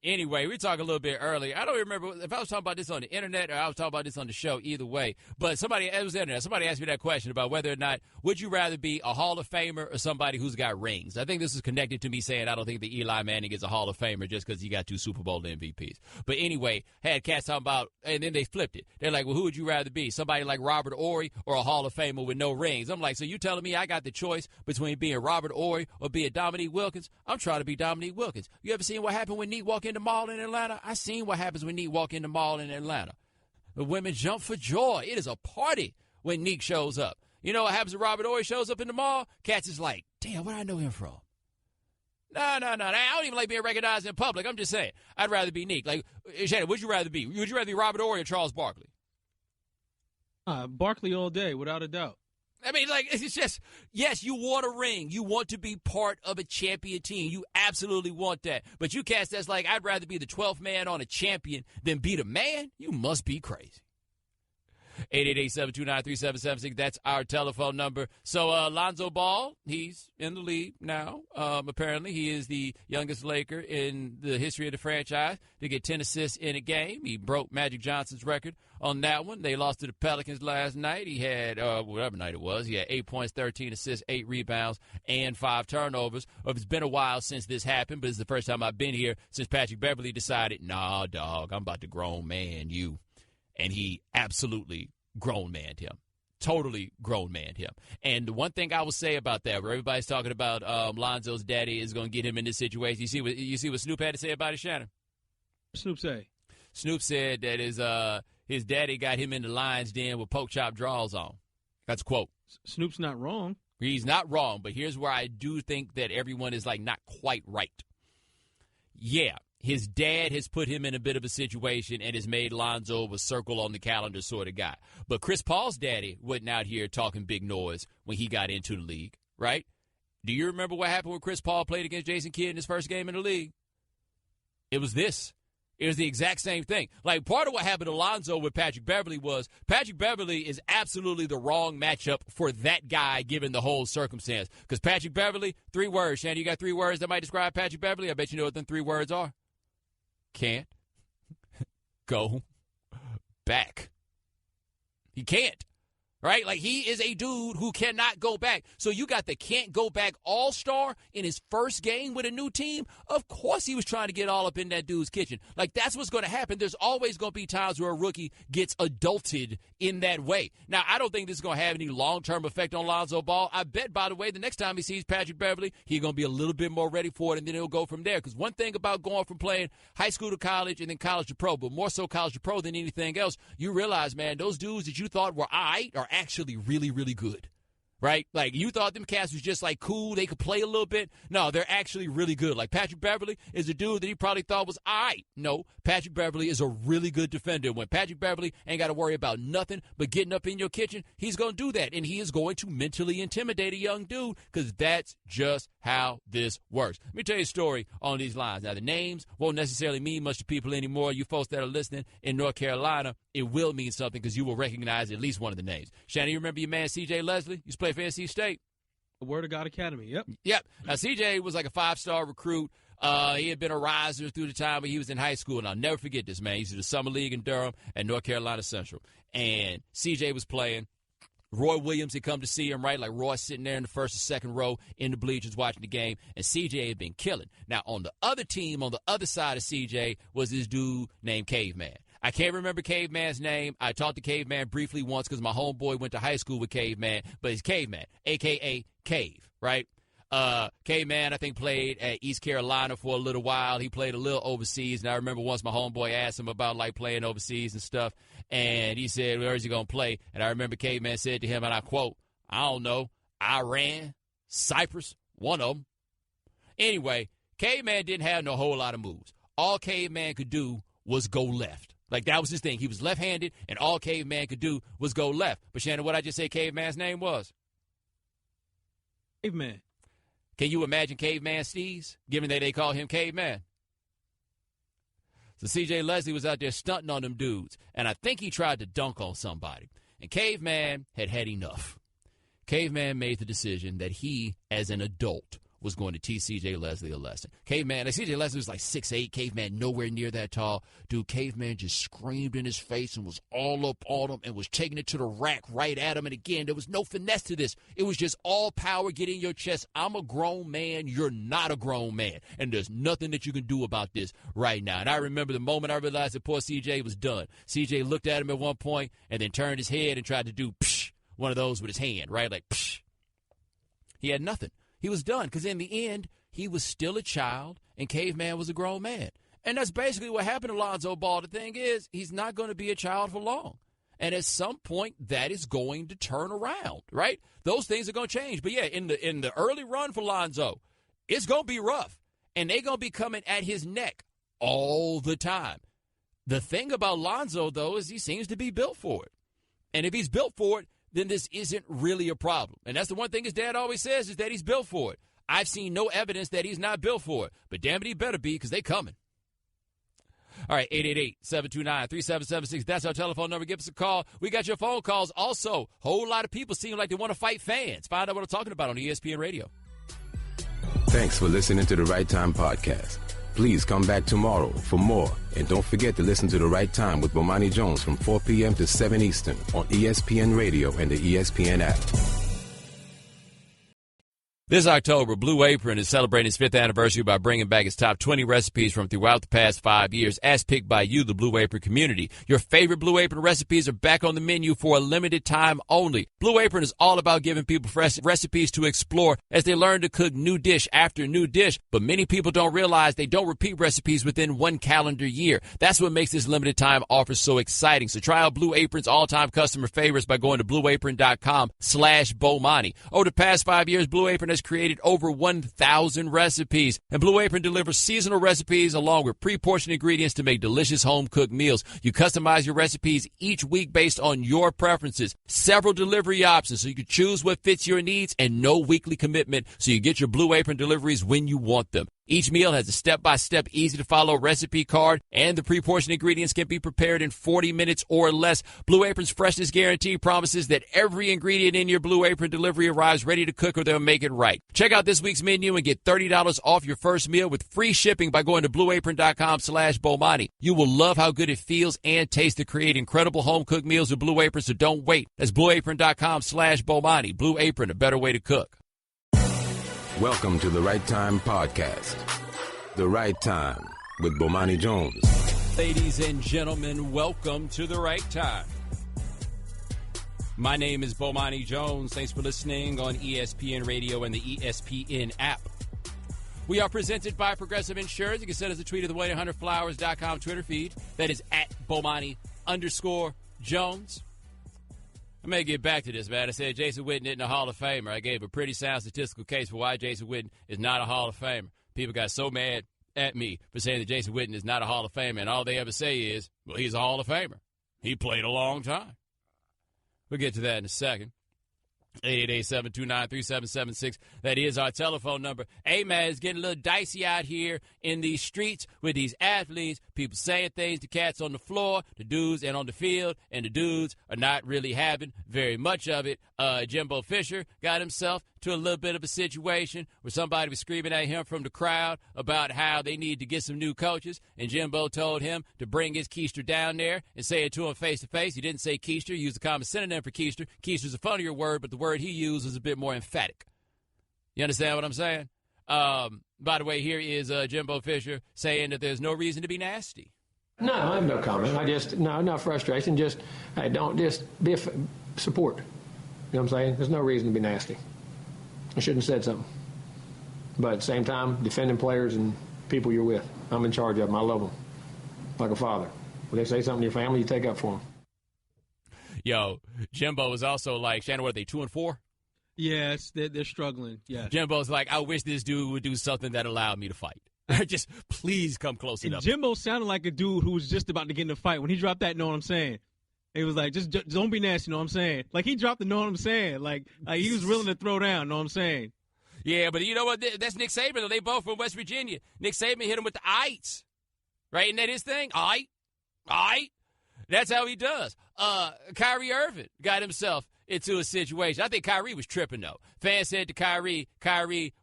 Anyway, we talked a little bit earlier. I don't remember if I was talking about this on the internet or I was talking about this on the show, either way. But somebody asked me that question about whether or not would you rather be a Hall of Famer or somebody who's got rings. I think this is connected to me saying I don't think that Eli Manning is a Hall of Famer just because he got 2 Super Bowl MVPs. But anyway, had cats talking about, and then they flipped it. They're like, well, who would you rather be? Somebody like Robert Horry or a Hall of Famer with no rings? I'm like, so you telling me I got the choice between being Robert Horry or being Dominique Wilkins? I'm trying to be Dominique Wilkins. You ever seen what happened when Neek walked in the mall in Atlanta? I seen what happens when Neek walk in the mall in Atlanta. The women jump for joy. It is a party when Neek shows up. You know what happens when Robert Horry shows up in the mall? Cats is like, damn, where I know him from? No. I don't even like being recognized in public. I'm just saying. I'd rather be Neek. Like, Shannon, would you rather be? Would you rather be Robert Horry or Charles Barkley? Barkley all day, without a doubt. I mean, like, it's just, yes, you want a ring. You want to be part of a champion team. You absolutely want that. But you cats that's like, I'd rather be the 12th man on a champion than be the man. You must be crazy. 888-729-3776. That's our telephone number. So, Lonzo Ball, he's in the league now. Apparently, he is the youngest Laker in the history of the franchise to get 10 assists in a game. He broke Magic Johnson's record on that one. They lost to the Pelicans last night. He had, whatever night it was, he had 8 points, 13 assists, 8 rebounds, and 5 turnovers. It's been a while since this happened, but it's the first time I've been here since Patrick Beverly decided, nah, dog, I'm about to grown man you. And he absolutely grown-manned him. Totally grown-manned him. And the one thing I will say about that, where everybody's talking about Lonzo's daddy is going to get him in this situation, you see what Snoop had to say about it, Shannon? Snoop say? Snoop said that his daddy got him in the lion's den with pork chop drawers on. That's a quote. Snoop's not wrong. He's not wrong, but here's where I do think that everyone is, like, not quite right. Yeah. His dad has put him in a bit of a situation and has made Lonzo a circle on the calendar sort of guy. But Chris Paul's daddy wasn't out here talking big noise when he got into the league, right? Do you remember what happened when Chris Paul played against Jason Kidd in his first game in the league? It was this. It was the exact same thing. Like, part of what happened to Lonzo with Patrick Beverly was Patrick Beverly is absolutely the wrong matchup for that guy given the whole circumstance. Because Patrick Beverly, 3 words. Shannon, you got 3 words that might describe Patrick Beverly? I bet you know what them 3 words are. Can't go back. He can't. right? Like, he is a dude who cannot go back. So you got the can't go back all-star in his first game with a new team. Of course he was trying to get all up in that dude's kitchen. Like, that's what's going to happen. There's always going to be times where a rookie gets adulted in that way. Now, I don't think this is going to have any long-term effect on Lonzo Ball. I bet, by the way, the next time he sees Patrick Beverley, he's going to be a little bit more ready for it, and then he'll go from there. Because one thing about going from playing high school to college and then college to pro, but more so college to pro than anything else, you realize, man, those dudes that you thought were all right are actually really, really good, right? Like, you thought them cats was just, like, cool, they could play a little bit. No, they're actually really good. Like, Patrick Beverley is a dude that he probably thought was all right. No, Patrick Beverley is a really good defender. When Patrick Beverley ain't got to worry about nothing but getting up in your kitchen, he's going to do that, and he is going to mentally intimidate a young dude because that's just how this works. Let me tell you a story on these lines. Now, the names won't necessarily mean much to people anymore. You folks that are listening in North Carolina, it will mean something because you will recognize at least one of the names. Shannon, you remember your man C.J. Leslie? Used to play for NC State. Word of God Academy, Yep. Now, C.J. was like a 5-star recruit. He had been a riser through the time when he was in high school, and I'll never forget this, man. He's in the Summer League in Durham at North Carolina Central. And C.J. was playing. Roy Williams had come to see him, right? Like, Roy sitting there in the first or second row in the bleachers watching the game, and C.J. had been killing. Now, on the other team, on the other side of C.J. was this dude named Caveman. I can't remember Caveman's name. I talked to Caveman briefly once because my homeboy went to high school with Caveman, but he's Caveman, a.k.a. Cave, right? Caveman, I think, played at East Carolina for a little while. He played a little overseas, and I remember once my homeboy asked him about, like, playing overseas and stuff, and he said, where is he going to play? And I remember Caveman said to him, and I quote, I don't know, Iran, Cyprus, one of them. Anyway, Caveman didn't have no whole lot of moves. All Caveman could do was go left. Like, that was his thing. He was left-handed, and all Caveman could do was go left. But, Shannon, what I just said Caveman's name was? Caveman. Can you imagine Caveman Steez, given that they call him Caveman? So C.J. Leslie was out there stunting on them dudes, and I think he tried to dunk on somebody. And Caveman had had enough. Caveman made the decision that he, as an adult, was going to teach C.J. Leslie a lesson. Caveman, like, C.J. Leslie was like 6'8", Caveman nowhere near that tall. Dude, Caveman just screamed in his face and was all up on him and was taking it to the rack right at him. And again, there was no finesse to this. It was just all power, get in your chest. I'm a grown man. You're not a grown man. And there's nothing that you can do about this right now. And I remember the moment I realized that poor C.J. was done. C.J. looked at him at one point and then turned his head and tried to do psh, one of those with his hand, right? Like, psh. He had nothing. He was done because in the end, he was still a child and Caveman was a grown man. And that's basically what happened to Lonzo Ball. The thing is, he's not going to be a child for long. And at some point, that is going to turn around, right? Those things are going to change. But, yeah, in the early run for Lonzo, it's going to be rough. And they're going to be coming at his neck all the time. The thing about Lonzo, though, is he seems to be built for it. And if he's built for it, then this isn't really a problem. And that's the one thing his dad always says is that he's built for it. I've seen no evidence that he's not built for it. But damn it, he better be because they coming. All right, 888-729-3776. That's our telephone number. Give us a call. We got your phone calls. Also, whole lot of people seem like they want to fight fans. Find out what I'm talking about on ESPN Radio. Thanks for listening to the Right Time Podcast. Please come back tomorrow for more. And don't forget to listen to The Right Time with Bomani Jones from 4 p.m. to 7 Eastern on ESPN Radio and the ESPN app. This October, Blue Apron is celebrating its 5th anniversary by bringing back its top 20 recipes from throughout the past 5 years, as picked by you, the Blue Apron community. Your favorite Blue Apron recipes are back on the menu for a limited time only. Blue Apron is all about giving people fresh recipes to explore as they learn to cook new dish after new dish. But many people don't realize they don't repeat recipes within one calendar year. That's what makes this limited time offer so exciting. So try out Blue Apron's all-time customer favorites by going to blueapron.com/Bomani. Over the past 5 years, Blue Apron has created over 1,000 recipes. And Blue Apron delivers seasonal recipes along with pre-portioned ingredients to make delicious home-cooked meals. You customize your recipes each week based on your preferences. Several delivery options so you can choose what fits your needs and no weekly commitment so you get your Blue Apron deliveries when you want them. Each meal has a step-by-step, easy-to-follow recipe card, and the pre-portioned ingredients can be prepared in 40 minutes or less. Blue Apron's freshness guarantee promises that every ingredient in your Blue Apron delivery arrives ready to cook or they'll make it right. Check out this week's menu and get $30 off your first meal with free shipping by going to blueapron.com/Bomani. You will love how good it feels and tastes to create incredible home-cooked meals with Blue Apron, so don't wait. That's blueapron.com/Bomani. Blue Apron, a better way to cook. Welcome to the Right Time Podcast. The Right Time with Bomani Jones. Ladies and gentlemen, welcome to The Right Time. My name is Bomani Jones. Thanks for listening on ESPN Radio and the ESPN app. We are presented by Progressive Insurance. You can send us a tweet at the 1-800-Flowers.com Twitter feed. That is at Bomani_Jones. I may get back to this, man. I said Jason Witten isn't a Hall of Famer. I gave a pretty sound statistical case for why Jason Witten is not a Hall of Famer. People got so mad at me for saying that Jason Witten is not a Hall of Famer, and all they ever say is, well, he's a Hall of Famer. He played a long time. We'll get to that in a second. 888-729-3776. That is our telephone number. Hey, man, it's getting a little dicey out here in these streets with these athletes. People saying things to cats on the floor, the dudes, and on the field, and the dudes are not really having very much of it. Jimbo Fisher got himself to a little bit of a situation where somebody was screaming at him from the crowd about how they need to get some new coaches, and Jimbo told him to bring his keister down there and say it to him face-to-face. He didn't say keister. He used a common synonym for keister. Keister's a funnier word, but the word he used was a bit more emphatic. You understand what I'm saying? By the way, here is Jimbo Fisher saying that there's no reason to be nasty. No, I have no comment. Not frustration. Just, hey, don't just be support. You know what I'm saying? There's no reason to be nasty. I shouldn't have said something. But at the same time, defending players and people you're with. I'm in charge of them. I love them. Like a father. When they say something to your family, you take up for them. Yo, Jimbo is also like, Shannon, what are they, 2-4? Yes, they're struggling. Yeah. Jimbo's like, I wish this dude would do something that allowed me to fight. Just please come close enough. Jimbo sounded like a dude who was just about to get in a fight. When he dropped that, know what I'm saying? He was like, just don't be nasty, know what I'm saying? Like, he dropped the know what I'm saying. Like he was willing to throw down, know what I'm saying? Yeah, but you know what? That's Nick Saban, though. They both from West Virginia. Nick Saban hit him with the ites. Right? Isn't that his thing? Aight. That's how he does. Kyrie Irving got himself into a situation. I think Kyrie was tripping, though. Fans said to Kyrie,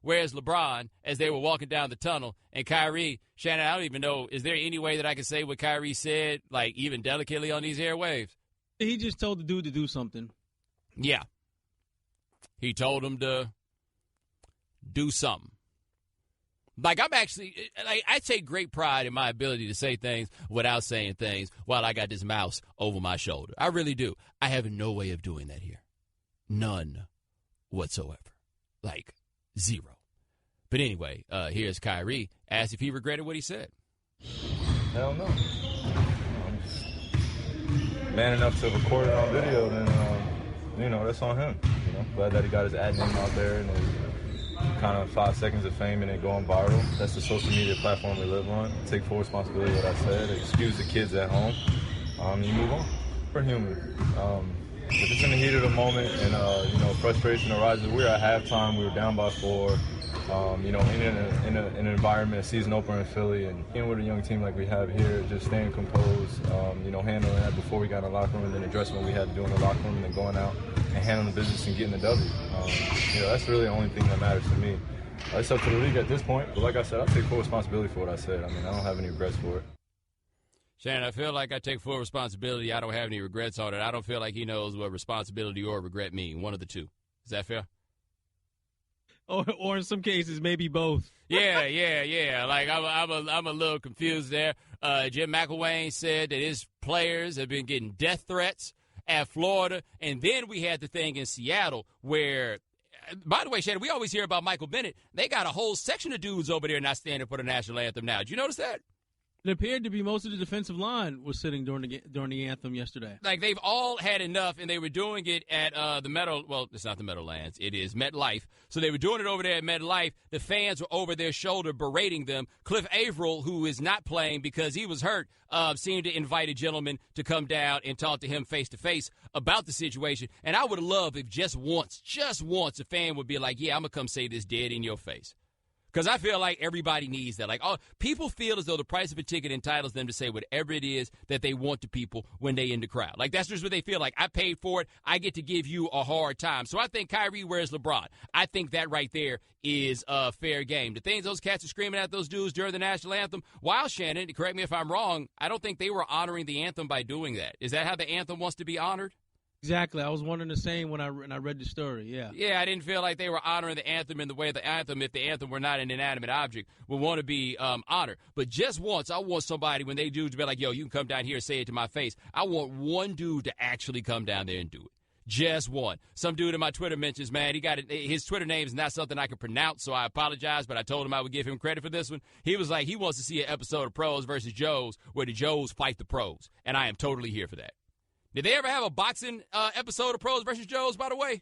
where's LeBron, as they were walking down the tunnel. And Kyrie, Shannon, I don't even know, is there any way that I can say what Kyrie said, like, even delicately on these airwaves? He just told the dude to do something. Yeah. He told him to do something. Like, I take great pride in my ability to say things without saying things while I got this mouse over my shoulder. I really do. I have no way of doing that here. None whatsoever. Like, zero. But anyway, here's Kyrie. Asked if he regretted what he said. Hell no. I'm just man enough to record it on video, then, that's on him. Glad that he got his ad name out there and kind of 5 seconds of fame and it going viral. That's the social media platform we live on. Take full responsibility for what I said. Excuse the kids at home. You move on. We're human. If it's in the heat of the moment and, frustration arises, we were at halftime. We were down by 4. In an environment, a season opener in Philly, and with a young team like we have here, just staying composed, handling that before we got in the locker room, and then addressing what we had to do in the locker room, and then going out and handling the business and getting the W. That's really the only thing that matters to me. It's up to the league at this point, but like I said, I take full responsibility for what I said. I don't have any regrets for it. Shannon, I feel like I take full responsibility. I don't have any regrets on it. I don't feel like he knows what responsibility or regret mean. One of the two. Is that fair? Or in some cases, maybe both. Yeah. Like, I'm a little confused there. Jim McElwain said that his players have been getting death threats at Florida. And then we had the thing in Seattle where, by the way, Shannon, we always hear about Michael Bennett. They got a whole section of dudes over there not standing for the national anthem now. Did you notice that? It appeared to be most of the defensive line was sitting during the anthem yesterday. Like, they've all had enough, and they were doing it at the it's not the Meadowlands. It is MetLife. So they were doing it over there at MetLife. The fans were over their shoulder berating them. Cliff Averill, who is not playing because he was hurt, seemed to invite a gentleman to come down and talk to him face-to-face about the situation. And I would love if just once, a fan would be like, yeah, I'm going to come say this dead in your face. Because I feel like everybody needs that. Like, people feel as though the price of a ticket entitles them to say whatever it is that they want to people when they in the crowd. Like, that's just what they feel like. I paid for it. I get to give you a hard time. So I think Kyrie wears LeBron. I think that right there is a fair game. The things those cats are screaming at those dudes during the national anthem, while Shannon, correct me if I'm wrong, I don't think they were honoring the anthem by doing that. Is that how the anthem wants to be honored? Exactly. I was wondering the same when I read the story, yeah. Yeah, I didn't feel like they were honoring the anthem in the way the anthem, if the anthem were not an inanimate object, would want to be honored. But just once, I want somebody, when they do, to be like, yo, you can come down here and say it to my face. I want one dude to actually come down there and do it. Just one. Some dude in my Twitter mentions, man, he got it. His Twitter name is not something I can pronounce, so I apologize, but I told him I would give him credit for this one. He was like, he wants to see an episode of Pros versus Joes where the Joes fight the pros, and I am totally here for that. Did they ever have a boxing episode of Pros versus Joes, by the way?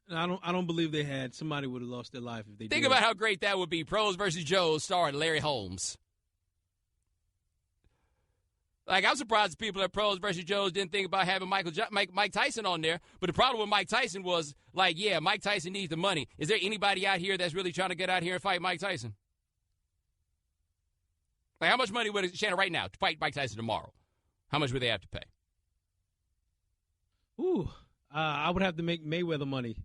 I don't believe they had. Somebody would have lost their life if they did. Think about how great that would be. Pros versus Joes starring Larry Holmes. Like, I'm surprised people at Pros versus Joes didn't think about having Mike Tyson on there. But the problem with Mike Tyson was, like, yeah, Mike Tyson needs the money. Is there anybody out here that's really trying to get out here and fight Mike Tyson? Like, how much money would Shannon right now to fight Mike Tyson tomorrow? How much would they have to pay? Ooh, I would have to make Mayweather money.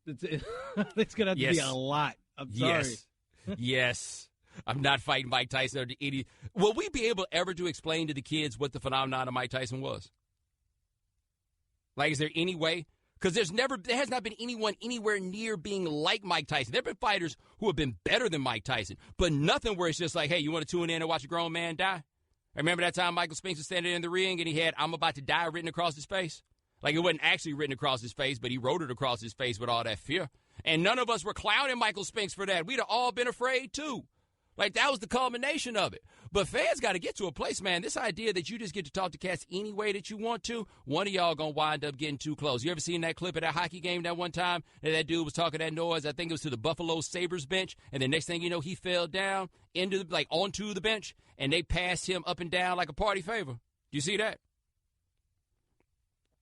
It's going to have to be a lot. I'm sorry. Yes. I'm not fighting Mike Tyson or the idiot. Will we be able ever to explain to the kids what the phenomenon of Mike Tyson was? Like, is there any way? Because there has not been anyone anywhere near being like Mike Tyson. There have been fighters who have been better than Mike Tyson, but nothing where it's just like, hey, you want to tune in and watch a grown man die? I remember that time Michael Spinks was standing in the ring and he had "I'm about to die" written across his face. Like, it wasn't actually written across his face, but he wrote it across his face with all that fear. And none of us were clowning Michael Spinks for that. We'd have all been afraid, too. Like, that was the culmination of it. But fans got to get to a place, man. This idea that you just get to talk to cats any way that you want to, one of y'all going to wind up getting too close. You ever seen that clip of that hockey game that one time that dude was talking that noise? I think it was to the Buffalo Sabres bench. And the next thing you know, he fell down onto the bench, and they passed him up and down like a party favor. Do you see that?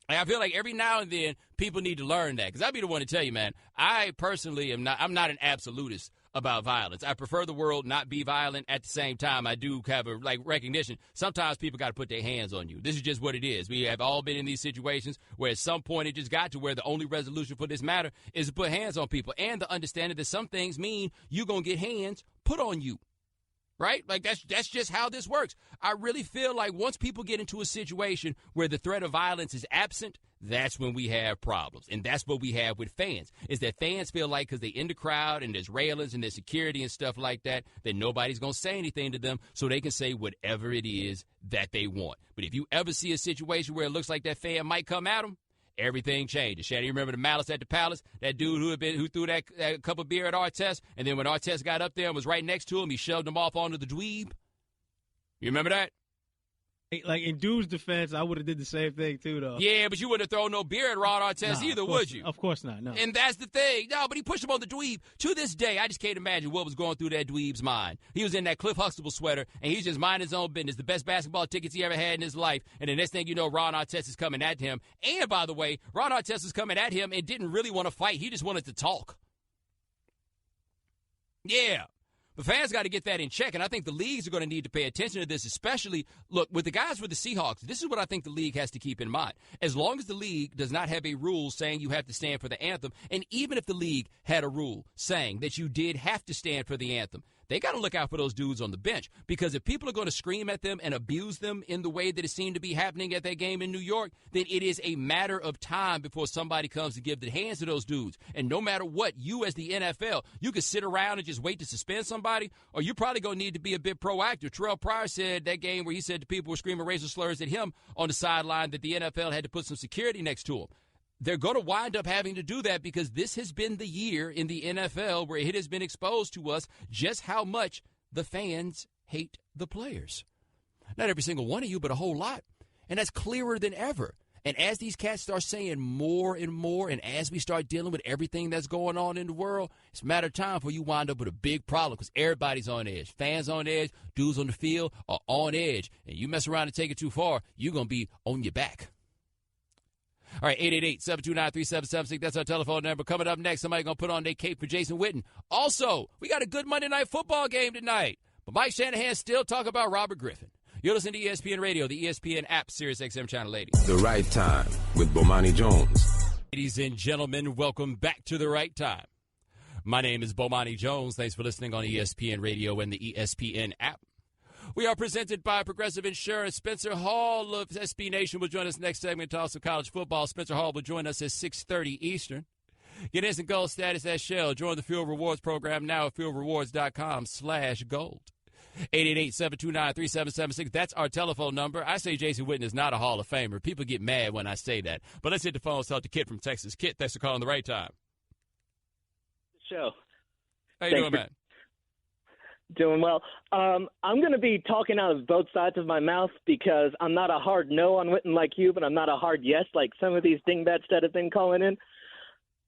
I feel like every now and then people need to learn that, because I'll be the one to tell you, man, I personally I'm not an absolutist about violence. I prefer the world not be violent. At the same time, I do have a recognition. Sometimes people got to put their hands on you. This is just what it is. We have all been in these situations where at some point it just got to where the only resolution for this matter is to put hands on people, and the understanding that some things mean you're going to get hands put on you. Right? Like, that's just how this works. I really feel like once people get into a situation where the threat of violence is absent, that's when we have problems. And that's what we have with fans, is that fans feel like because they're in the crowd and there's railings and there's security and stuff like that, that nobody's going to say anything to them so they can say whatever it is that they want. But if you ever see a situation where it looks like that fan might come at them, everything changes. Shannon, you remember the malice at the Palace? That dude who threw that cup of beer at Artest, and then when Artest got up there and was right next to him, he shoved him off onto the dweeb. You remember that? Like, in dude's defense, I would have did the same thing too, though. Yeah, but you wouldn't have thrown no beer at Ron Artest either, would you? Of course not, no. And that's the thing. No, but he pushed him on the dweeb. To this day, I just can't imagine what was going through that dweeb's mind. He was in that Cliff Huxtable sweater, and he's just minding his own business. The best basketball tickets he ever had in his life. And the next thing you know, Ron Artest is coming at him. And, by the way, Ron Artest was coming at him and didn't really want to fight. He just wanted to talk. Yeah. But fans got to get that in check, and I think the leagues are going to need to pay attention to this, especially, look, with the guys for the Seahawks, this is what I think the league has to keep in mind. As long as the league does not have a rule saying you have to stand for the anthem, and even if the league had a rule saying that you did have to stand for the anthem, they got to look out for those dudes on the bench, because if people are going to scream at them and abuse them in the way that it seemed to be happening at that game in New York, then it is a matter of time before somebody comes to give the hands to those dudes. And no matter what, you as the NFL, you could sit around and just wait to suspend somebody, or you're probably going to need to be a bit proactive. Terrell Pryor said that game where he said the people were screaming racial slurs at him on the sideline that the NFL had to put some security next to him. They're going to wind up having to do that, because this has been the year in the NFL where it has been exposed to us just how much the fans hate the players. Not every single one of you, but a whole lot. And that's clearer than ever. And as these cats start saying more and more, and as we start dealing with everything that's going on in the world, it's a matter of time before you wind up with a big problem, because everybody's on edge. Fans on edge, dudes on the field are on edge. And you mess around and take it too far, you're going to be on your back. All right, 888-729-3776. That's our telephone number. Coming up next, somebody going to put on their cape for Jason Witten. Also, we got a good Monday Night Football game tonight. But Mike Shanahan still talking about Robert Griffin. You're listening to ESPN Radio, the ESPN app, Sirius XM Channel 80. The Right Time with Bomani Jones. Ladies and gentlemen, welcome back to The Right Time. My name is Bomani Jones. Thanks for listening on ESPN Radio and the ESPN app. We are presented by Progressive Insurance. Spencer Hall of SB Nation will join us next segment to talk some college football. Spencer Hall will join us at 6:30 Eastern. Get instant gold status at Shell. Join the Fuel Rewards program now at fuelrewards.com/gold. 888-729-3776. That's our telephone number. I say Jason Witten is not a Hall of Famer. People get mad when I say that. But let's hit the phone and talk to Kit from Texas. Kit, thanks for calling The Right Time. Show. How you doing, man? Doing well. I'm going to be talking out of both sides of my mouth because I'm not a hard no on Witten like you, but I'm not a hard yes like some of these dingbats that have been calling in.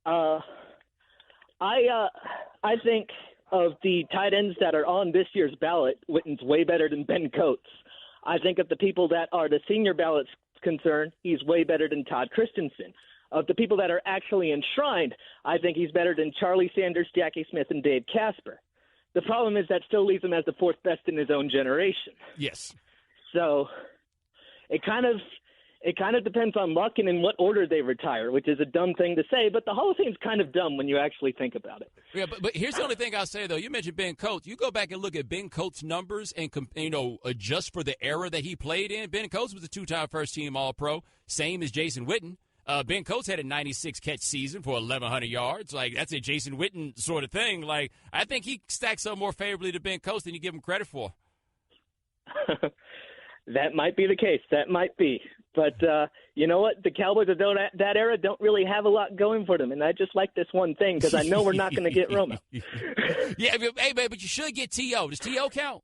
I think of the tight ends that are on this year's ballot, Witten's way better than Ben Coates. I think of the people that are the senior ballot's concerned, he's way better than Todd Christensen. Of the people that are actually enshrined, I think he's better than Charlie Sanders, Jackie Smith, and Dave Casper. The problem is that still leaves him as the fourth best in his own generation. Yes. So it kind of depends on luck and in what order they retire, which is a dumb thing to say, but the Hall of Fame's kind of dumb when you actually think about it. Yeah, but here's the only thing I'll say, though. You mentioned Ben Coates. You go back and look at Ben Coates' numbers and, adjust for the era that he played in. Ben Coates was a two-time first-team All-Pro, same as Jason Witten. Ben Coates had a 96-catch season for 1,100 yards. Like, that's a Jason Witten sort of thing. Like, I think he stacks up more favorably to Ben Coates than you give him credit for. That might be the case. That might be. But you know what? The Cowboys of that era don't really have a lot going for them, and I just like this one thing because I know we're not going to get Romo. Yeah, hey, man, but you should get T.O. Does T.O. count?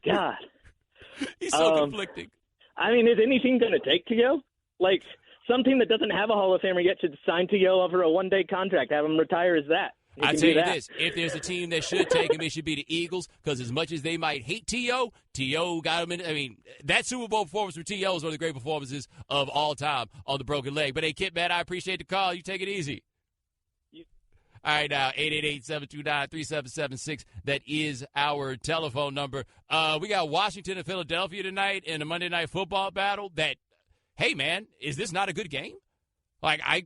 God. He's so conflicting. I mean, is any team going to take T.O.? Like, some team that doesn't have a Hall of Famer yet should sign T.O. over a one-day contract, have him retire as that. I tell you this, if there's a team that should take him, it should be the Eagles, because as much as they might hate T.O., T.O. got him in. I mean, that Super Bowl performance from T.O. is one of the great performances of all time on the broken leg. But, hey, Kit, man, I appreciate the call. You take it easy. All right, now, 888-729-3776. That is our telephone number. We got Washington and Philadelphia tonight in a Monday Night Football battle that, hey, man, is this not a good game? Like, I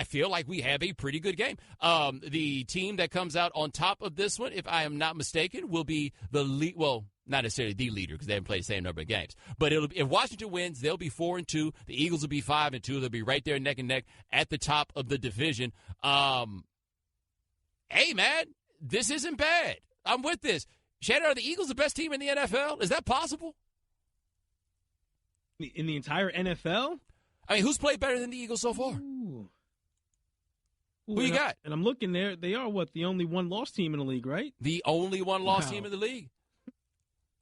feel like we have a pretty good game. The team that comes out on top of this one, if I am not mistaken, will be the lead. Well, not necessarily the leader because they haven't played the same number of games. But if Washington wins, they'll be 4-2. The Eagles will be 5-2. They'll be right there neck and neck at the top of the division. Hey, man, this isn't bad. I'm with this. Shannon, are the Eagles the best team in the NFL? Is that possible? In the entire NFL? I mean, who's played better than the Eagles so far? Ooh, Who you got? And I'm looking there. They are, the only one-loss team in the league, right? The only one-loss team in the league.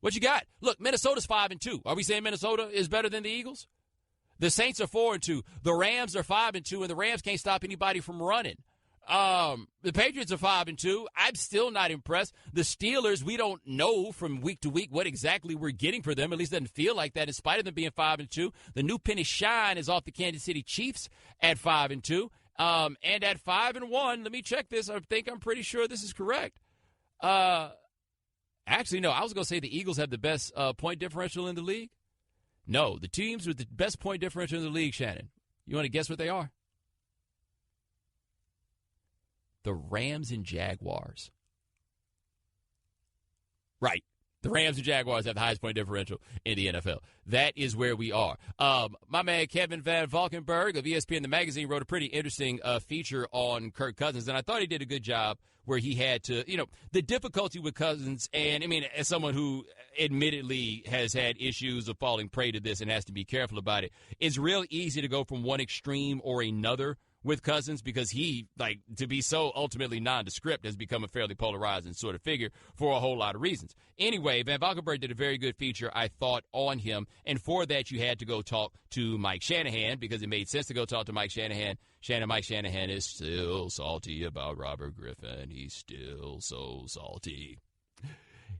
What you got? Look, Minnesota's 5-2. Are we saying Minnesota is better than the Eagles? The Saints are 4-2. The Rams are 5-2, and the Rams can't stop anybody from running. The Patriots are 5-2. I'm still not impressed. The Steelers, we don't know from week to week what exactly we're getting for them. At least it doesn't feel like that in spite of them being 5-2. The new penny shine is off the Kansas City Chiefs at 5-2. And at 5-1, let me check this. I'm pretty sure this is correct. Actually, no, I was going to say the Eagles have the best point differential in the league. No, the teams with the best point differential in the league, Shannon. You want to guess what they are? The Rams and Jaguars. Right. The Rams and Jaguars have the highest point differential in the NFL. That is where we are. My man Kevin Van Valkenburg of ESPN The Magazine wrote a pretty interesting feature on Kirk Cousins, and I thought he did a good job where he had to, the difficulty with Cousins, and, I mean, as someone who admittedly has had issues of falling prey to this and has to be careful about it, it's real easy to go from one extreme or another with Cousins because he, to be so ultimately nondescript has become a fairly polarizing sort of figure for a whole lot of reasons. Anyway, Van Valkenburg did a very good feature, I thought, on him, and for that you had to go talk to Mike Shanahan because it made sense to go talk to Mike Shanahan. Mike Shanahan is still salty about Robert Griffin. He's still so salty.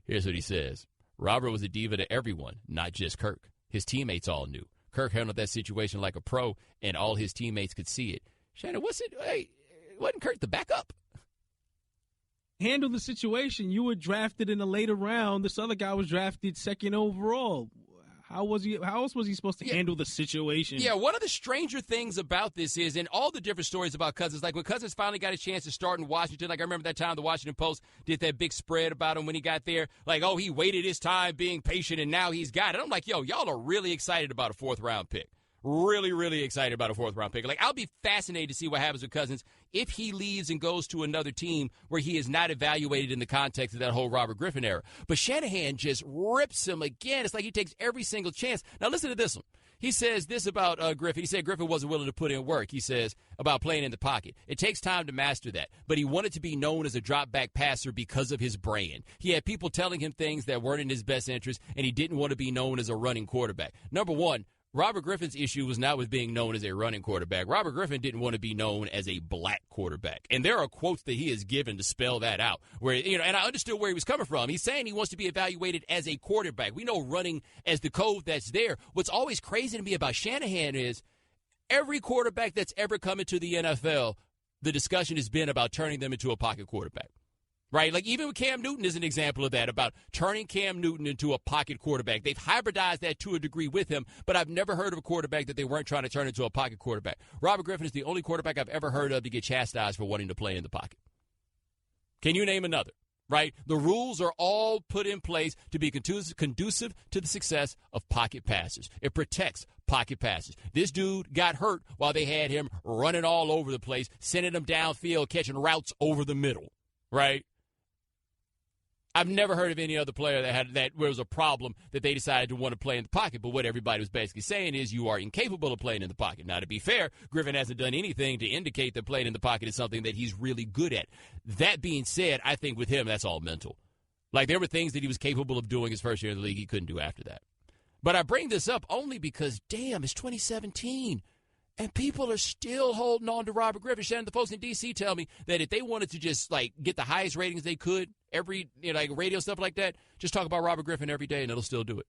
Here's what he says. Robert was a diva to everyone, not just Kirk. His teammates all knew. Kirk handled that situation like a pro, and all his teammates could see it. Shannon, wasn't Kirk the backup? Handle the situation. You were drafted in a later round. This other guy was drafted second overall. How else was he supposed to handle the situation? Yeah, one of the stranger things about this is, in all the different stories about Cousins, like when Cousins finally got a chance to start in Washington, like I remember that time the Washington Post did that big spread about him when he got there. Like, oh, he waited his time being patient, and now he's got it. I'm like, yo, y'all are really excited about a fourth-round pick. Really, really excited about a fourth-round pick. Like, I'll be fascinated to see what happens with Cousins if he leaves and goes to another team where he is not evaluated in the context of that whole Robert Griffin era. But Shanahan just rips him again. It's like he takes every single chance. Now, listen to this one. He says this about Griffin. He said Griffin wasn't willing to put in work. He says about playing in the pocket. It takes time to master that. But he wanted to be known as a drop-back passer because of his brand. He had people telling him things that weren't in his best interest, and he didn't want to be known as a running quarterback. Number one, Robert Griffin's issue was not with being known as a running quarterback. Robert Griffin didn't want to be known as a black quarterback. And there are quotes that he has given to spell that out. Where, and I understood where he was coming from. He's saying he wants to be evaluated as a quarterback. We know running as the code that's there. What's always crazy to me about Shanahan is every quarterback that's ever come into the NFL, the discussion has been about turning them into a pocket quarterback. Right? Like, even with Cam Newton is an example of that, about turning Cam Newton into a pocket quarterback. They've hybridized that to a degree with him, but I've never heard of a quarterback that they weren't trying to turn into a pocket quarterback. Robert Griffin is the only quarterback I've ever heard of to get chastised for wanting to play in the pocket. Can you name another? Right? The rules are all put in place to be conducive to the success of pocket passers. It protects pocket passes. This dude got hurt while they had him running all over the place, sending him downfield, catching routes over the middle. Right? I've never heard of any other player that was a problem that they decided to want to play in the pocket. But what everybody was basically saying is you are incapable of playing in the pocket. Now, to be fair, Griffin hasn't done anything to indicate that playing in the pocket is something that he's really good at. That being said, I think with him, that's all mental. Like, there were things that he was capable of doing his first year in the league he couldn't do after that. But I bring this up only because, damn, it's 2017. And people are still holding on to Robert Griffin. Shannon, the folks in D.C. tell me that if they wanted to just, like, get the highest ratings they could, like radio stuff like that, just talk about Robert Griffin every day and it'll still do it.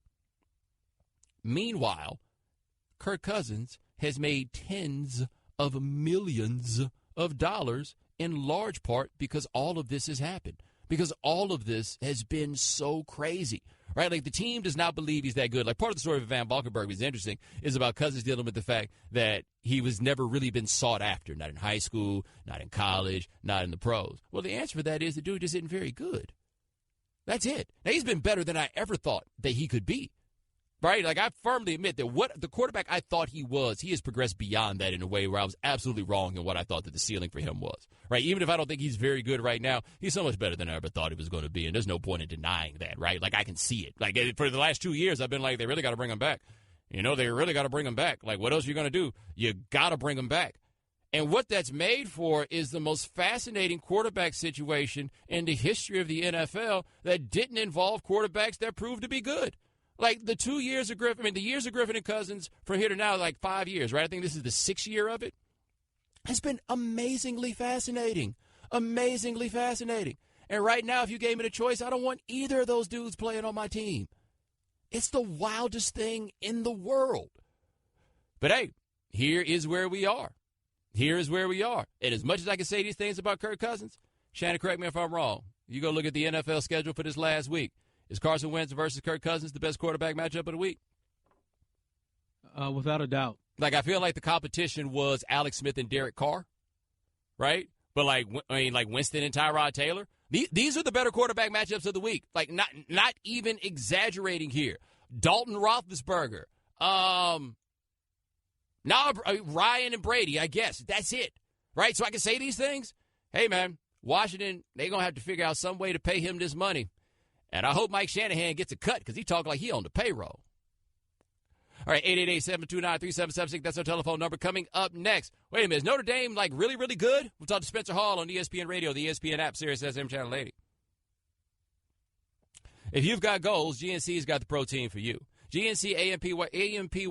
Meanwhile, Kirk Cousins has made tens of millions of dollars in large part because all of this has happened. Because all of this has been so crazy. Right? Like, the team does not believe he's that good. Like, part of the story of Van Valkenburg is interesting is about Cousins dealing with the fact that he was never really been sought after. Not in high school, not in college, not in the pros. Well, the answer for that is the dude just isn't very good. That's it. Now, he's been better than I ever thought that he could be. Right? Like, I firmly admit that what the quarterback I thought he was, he has progressed beyond that in a way where I was absolutely wrong in what I thought that the ceiling for him was. Right? Even if I don't think he's very good right now, he's so much better than I ever thought he was going to be, and there's no point in denying that, right? Like, I can see it. Like, for the last 2 years, I've been like, they really got to bring him back. They really got to bring him back. Like, what else are you going to do? You got to bring him back. And what that's made for is the most fascinating quarterback situation in the history of the NFL that didn't involve quarterbacks that proved to be good. Like, the 2 years of Griffin, the years of Griffin and Cousins from here to now, like 5 years, right? I think this is the 6th year of it. Has been amazingly fascinating. Amazingly fascinating. And right now, if you gave me the choice, I don't want either of those dudes playing on my team. It's the wildest thing in the world. But hey, here is where we are. Here is where we are. And as much as I can say these things about Kirk Cousins, Shannon, correct me if I'm wrong. You go look at the NFL schedule for this last week. Is Carson Wentz versus Kirk Cousins the best quarterback matchup of the week? Without a doubt. Like, I feel like the competition was Alex Smith and Derek Carr, right? But, like Winston and Tyrod Taylor. These are the better quarterback matchups of the week. Like, not even exaggerating here. Dalton Roethlisberger. Ryan and Brady, I guess. That's it, right? So I can say these things. Hey, man, Washington, they're going to have to figure out some way to pay him this money. And I hope Mike Shanahan gets a cut because he talked like he on the payroll. All right, 888-729-3776. That's our telephone number. Coming up next. Wait a minute. Is Notre Dame, like, really, really good? We'll talk to Spencer Hall on ESPN Radio, the ESPN app, Sirius XM Channel 80. If you've got goals, GNC's got the protein for you. GNC AMP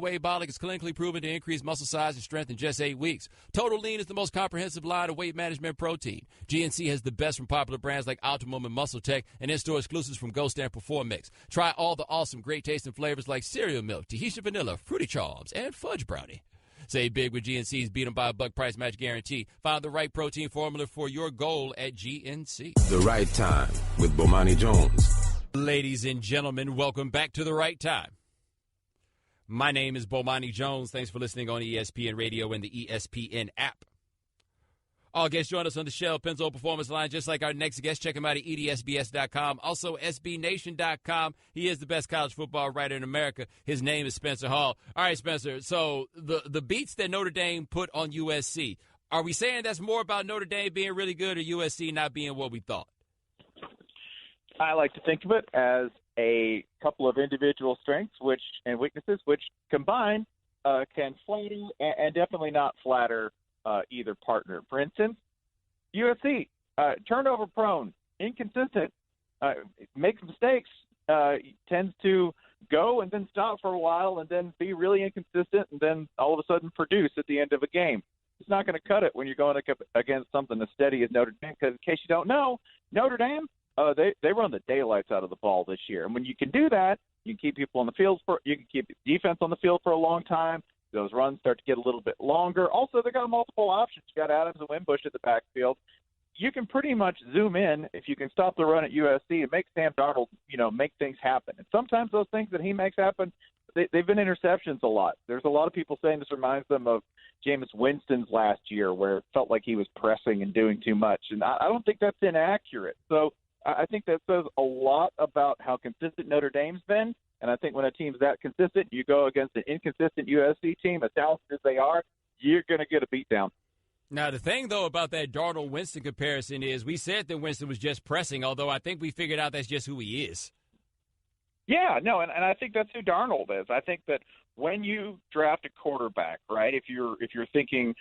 Whey Bolic is clinically proven to increase muscle size and strength in just 8 weeks. Total Lean is the most comprehensive line of weight management protein. GNC has the best from popular brands like Optimum and Muscle Tech, and in-store exclusives from Ghost and Perform Mix. Try all the awesome, great tasting flavors like cereal milk, Tahitian vanilla, fruity charms, and fudge brownie. Save big with GNC's Beat 'em by a Buck price match guarantee. Find the right protein formula for your goal at GNC. The Right Time with Bomani Jones. Ladies and gentlemen, welcome back to The Right Time. My name is Bomani Jones. Thanks for listening on ESPN Radio and the ESPN app. All guests join us on the Shell Pennzoil Performance Line, just like our next guest. Check him out at EDSBS.com, also SBNation.com. He is the best college football writer in America. His name is Spencer Hall. All right, Spencer, so the beats that Notre Dame put on USC, are we saying that's more about Notre Dame being really good or USC not being what we thought? I like to think of it as a couple of individual strengths and weaknesses, which combined can flatter and definitely not flatter either partner. For instance, USC, turnover prone, inconsistent, makes mistakes, tends to go and then stop for a while and then be really inconsistent and then all of a sudden produce at the end of a game. It's not going to cut it when you're going against something as steady as Notre Dame, because in case you don't know, Notre Dame, they run the daylights out of the ball this year. And when you can do that, you can keep people on the field you can keep defense on the field for a long time. Those runs start to get a little bit longer. Also, they got multiple options. You got Adams and Wimbush at the backfield. You can pretty much zoom in if you can stop the run at USC and make Sam Darnold, make things happen. And sometimes those things that he makes happen, they've been interceptions a lot. There's a lot of people saying this reminds them of Jameis Winston's last year, where it felt like he was pressing and doing too much. And I don't think that's inaccurate. So I think that says a lot about how consistent Notre Dame's been. And I think when a team's that consistent, you go against an inconsistent USC team, as talented as they are, you're going to get a beatdown. Now, the thing, though, about that Darnold-Winston comparison is we said that Winston was just pressing, although I think we figured out that's just who he is. Yeah, no, and I think that's who Darnold is. I think that when you draft a quarterback, right, if you're thinking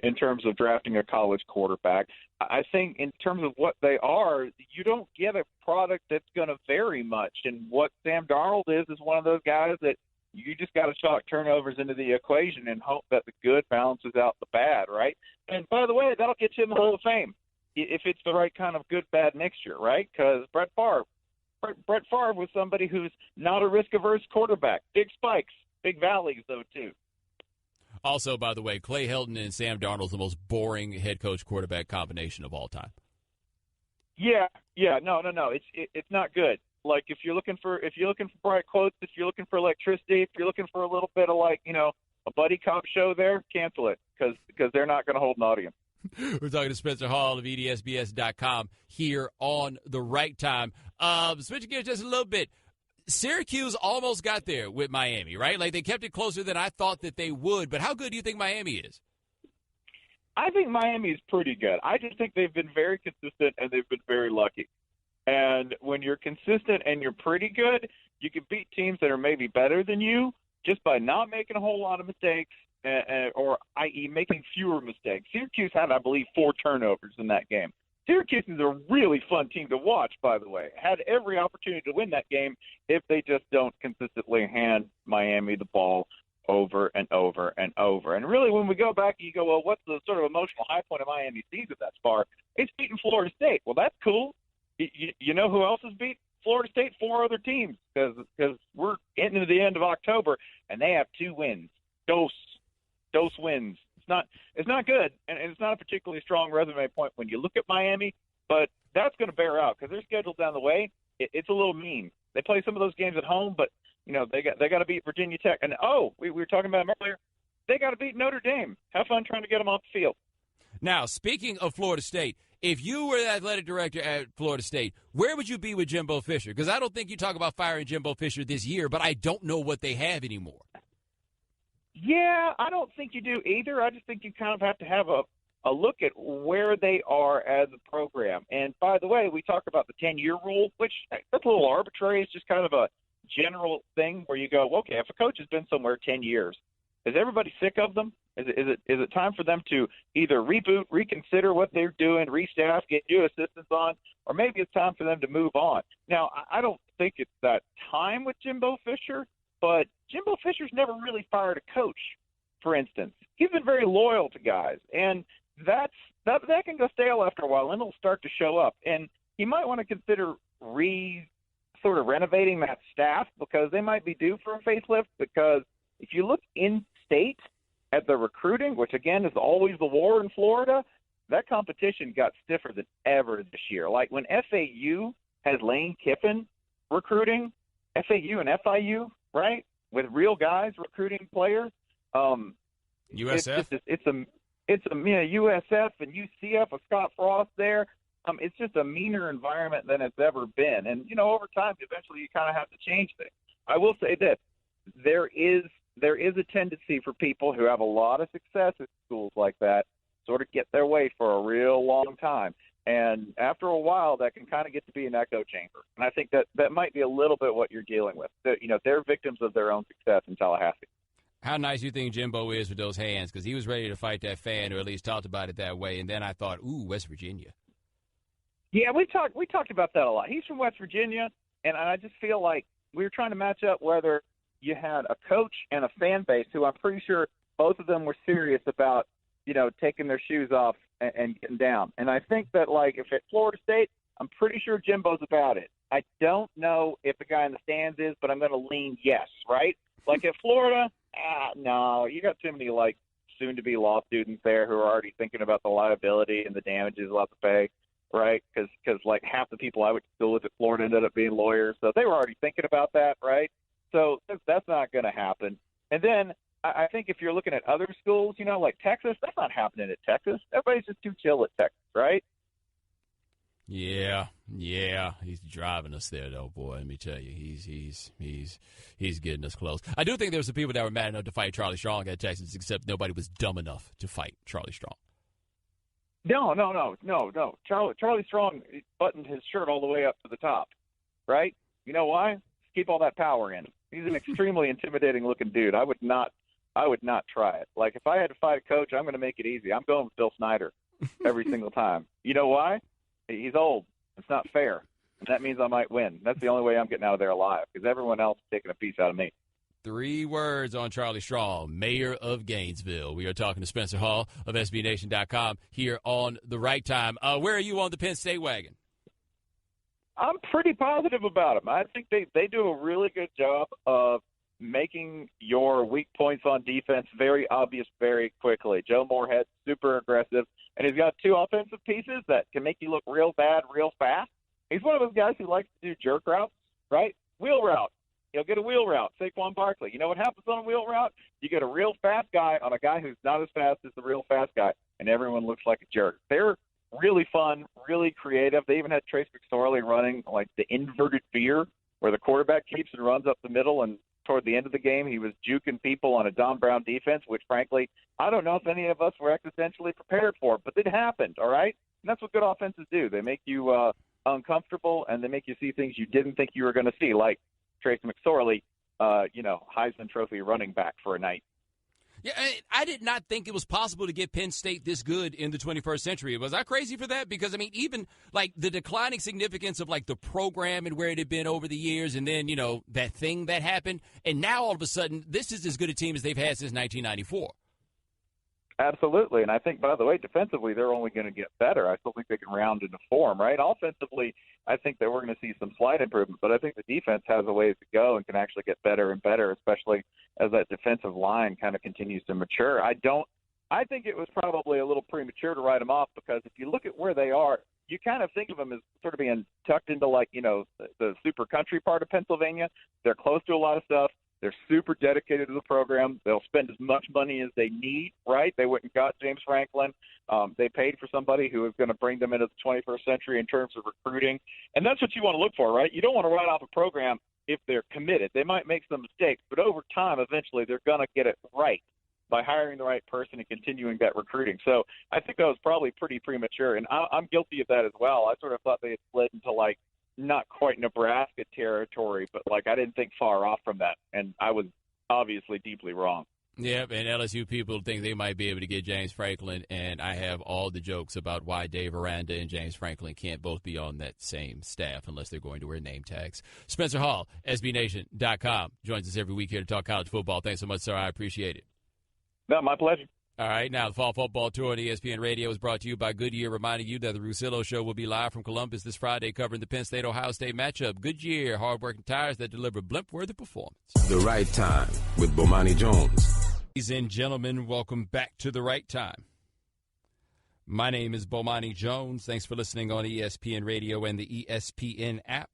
in terms of drafting a college quarterback, I think in terms of what they are, you don't get a product that's going to vary much. And what Sam Darnold is one of those guys that you just got to chalk turnovers into the equation and hope that the good balances out the bad, right? And by the way, that'll get you in the Hall of Fame if it's the right kind of good-bad mixture, right? Because Brett Favre was somebody who's not a risk-averse quarterback. Big spikes, big valleys, though, too. Also, by the way, Clay Helton and Sam Darnold's the most boring head coach quarterback combination of all time. Yeah, no, it's not good. Like if you're looking for bright quotes, if you're looking for electricity, if you're looking for a little bit of a buddy cop show there, cancel it because they're not going to hold an audience. We're talking to Spencer Hall of EDSBS.com here on The Right Time. Switching gears just a little bit. Syracuse almost got there with Miami, right? Like they kept it closer than I thought that they would. But how good do you think Miami is? I think Miami is pretty good. I just think they've been very consistent and they've been very lucky. And when you're consistent and you're pretty good, you can beat teams that are maybe better than you just by not making a whole lot of mistakes, or i.e. making fewer mistakes. Syracuse had, I believe, 4 turnovers in that game. Syracuse is a really fun team to watch, by the way. Had every opportunity to win that game if they just don't consistently hand Miami the ball over and over and over. And really, when we go back, you go, well, what's the sort of emotional high point of Miami's season thus far? It's beating Florida State. Well, that's cool. You know who else has beat Florida State? 4 other teams, because we're getting to the end of October, and they have 2 wins. Dose wins. It's not good, and it's not a particularly strong resume point when you look at Miami, but that's going to bear out because their schedule down the way, it's a little mean. They play some of those games at home, but they got to beat Virginia Tech. And we were talking about them earlier. They got to beat Notre Dame. Have fun trying to get them off the field. Now, speaking of Florida State, if you were the athletic director at Florida State, where would you be with Jimbo Fisher? Because I don't think you talk about firing Jimbo Fisher this year, but I don't know what they have anymore. Yeah, I don't think you do either. I just think you kind of have to have a look at where they are as a program. And by the way, we talk about the 10-year rule, which that's a little arbitrary. It's just kind of a general thing where you go, okay, if a coach has been somewhere 10 years, is everybody sick of them? Is it time for them to either reboot, reconsider what they're doing, restaff, get new assistants on, or maybe it's time for them to move on? Now, I don't think it's that time with Jimbo Fisher, but Jimbo Fisher's never really fired a coach, for instance. He's been very loyal to guys, and that can go stale after a while, and it'll start to show up. And he might want to consider sort of renovating that staff, because they might be due for a facelift, because if you look in-state at the recruiting, which, again, is always the war in Florida, that competition got stiffer than ever this year. Like when FAU has Lane Kiffin recruiting, FAU and FIU, right, with real guys recruiting players. USF? It's USF and UCF with Scott Frost there. It's just a meaner environment than it's ever been. And, over time, eventually you kind of have to change things. I will say this. There is a tendency for people who have a lot of success at schools like that sort of get their way for a real long time. And after a while, that can kind of get to be an echo chamber. And I think that might be a little bit what you're dealing with. They're victims of their own success in Tallahassee. How nice you think Jimbo is with those hands? Because he was ready to fight that fan, or at least talked about it that way. And then I thought, ooh, West Virginia. Yeah, we talked about that a lot. He's from West Virginia, and I just feel like we were trying to match up whether you had a coach and a fan base who I'm pretty sure both of them were serious about, taking their shoes off and getting down. And I think that, if at Florida State, I'm pretty sure Jimbo's about it. I don't know if the guy in the stands is, but I'm going to lean yes, right? Like at Florida, no, you got too many, soon-to-be law students there who are already thinking about the liability and the damages they'll have to pay, right? Because half the people I went to school with at Florida ended up being lawyers, so they were already thinking about that, right? So that's not going to happen. And then I think if you're looking at other schools, like Texas, that's not happening at Texas. Everybody's just too chill at Texas, right? Yeah, he's driving us there, though, boy. Let me tell you, he's getting us close. I do think there were some people that were mad enough to fight Charlie Strong at Texas, except nobody was dumb enough to fight Charlie Strong. No. Charlie Strong buttoned his shirt all the way up to the top, right? You know why? Keep all that power in him. He's an extremely intimidating-looking dude. I would not try it. Like, if I had to fight a coach, I'm going to make it easy. I'm going with Bill Snyder every single time. You know why? He's old. It's not fair. And that means I might win. That's the only way I'm getting out of there alive, because everyone else is taking a piece out of me. 3 words on Charlie Strong, mayor of Gainesville. We are talking to Spencer Hall of SBNation.com here on The Right Time. Where are you on the Penn State wagon? I'm pretty positive about them. I think they do a really good job of making your weak points on defense very obvious very quickly. Joe Moorhead's super aggressive, and he's got 2 offensive pieces that can make you look real bad real fast. He's one of those guys who likes to do jerk routes, right? Wheel route. He'll get a wheel route, Saquon Barkley. You know what happens on a wheel route? You get a real fast guy on a guy who's not as fast as the real fast guy, and everyone looks like a jerk. They're really fun, really creative. They even had Trace McSorley running the inverted veer, where the quarterback keeps and runs up the middle, and toward the end of the game he was juking people on a Don Brown defense, which frankly I don't know if any of us were existentially prepared for, but it happened, all right? And that's what good offenses do. They make you uncomfortable, and they make you see things you didn't think you were going to see, like Trace McSorley, Heisman Trophy running back for a night. Yeah, I did not think it was possible to get Penn State this good in the 21st century. Was I crazy for that? Because, even, the declining significance of, the program and where it had been over the years, and then, that thing that happened, and now all of a sudden, this is as good a team as they've had since 1994. Absolutely, and I think, by the way, defensively, they're only going to get better. I still think they can round into form, right? Offensively, I think that we're going to see some slight improvement, but I think the defense has a ways to go and can actually get better and better, especially as that defensive line kind of continues to mature. I think it was probably a little premature to write them off, because if you look at where they are, you kind of think of them as sort of being tucked into the super country part of Pennsylvania. They're close to a lot of stuff. They're super dedicated to the program. They'll spend as much money as they need, right? They went and got James Franklin. They paid for somebody who is going to bring them into the 21st century in terms of recruiting. And that's what you want to look for, right? You don't want to write off a program if they're committed. They might make some mistakes, but over time, eventually, they're going to get it right by hiring the right person and continuing that recruiting. So I think that was probably pretty premature, and I'm guilty of that as well. I sort of thought they had slid into, not quite Nebraska territory, but I didn't think far off from that, and I was obviously deeply wrong. Yep, and LSU people think they might be able to get James Franklin, and I have all the jokes about why Dave Aranda and James Franklin can't both be on that same staff unless they're going to wear name tags. Spencer Hall, SBNation.com, joins us every week here to talk college football. Thanks so much, sir. I appreciate it. No, my pleasure. All right, now the Fall Football Tour on ESPN Radio is brought to you by Goodyear, reminding you that the Russillo Show will be live from Columbus this Friday covering the Penn State-Ohio State matchup. Goodyear, hard-working tires that deliver blimp-worthy performance. The Right Time with Bomani Jones. Ladies and gentlemen, welcome back to The Right Time. My name is Bomani Jones. Thanks for listening on ESPN Radio and the ESPN app.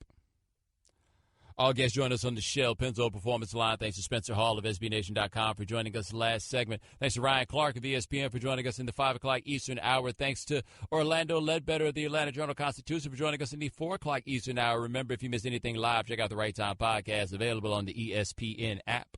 All guests join us on the Shell Pennzoil Performance Line. Thanks to Spencer Hall of SBNation.com for joining us last segment. Thanks to Ryan Clark of ESPN for joining us in the 5 o'clock Eastern hour. Thanks to Orlando Ledbetter of the Atlanta Journal-Constitution for joining us in the 4 o'clock Eastern hour. Remember, if you missed anything live, check out the Right Time podcast available on the ESPN app.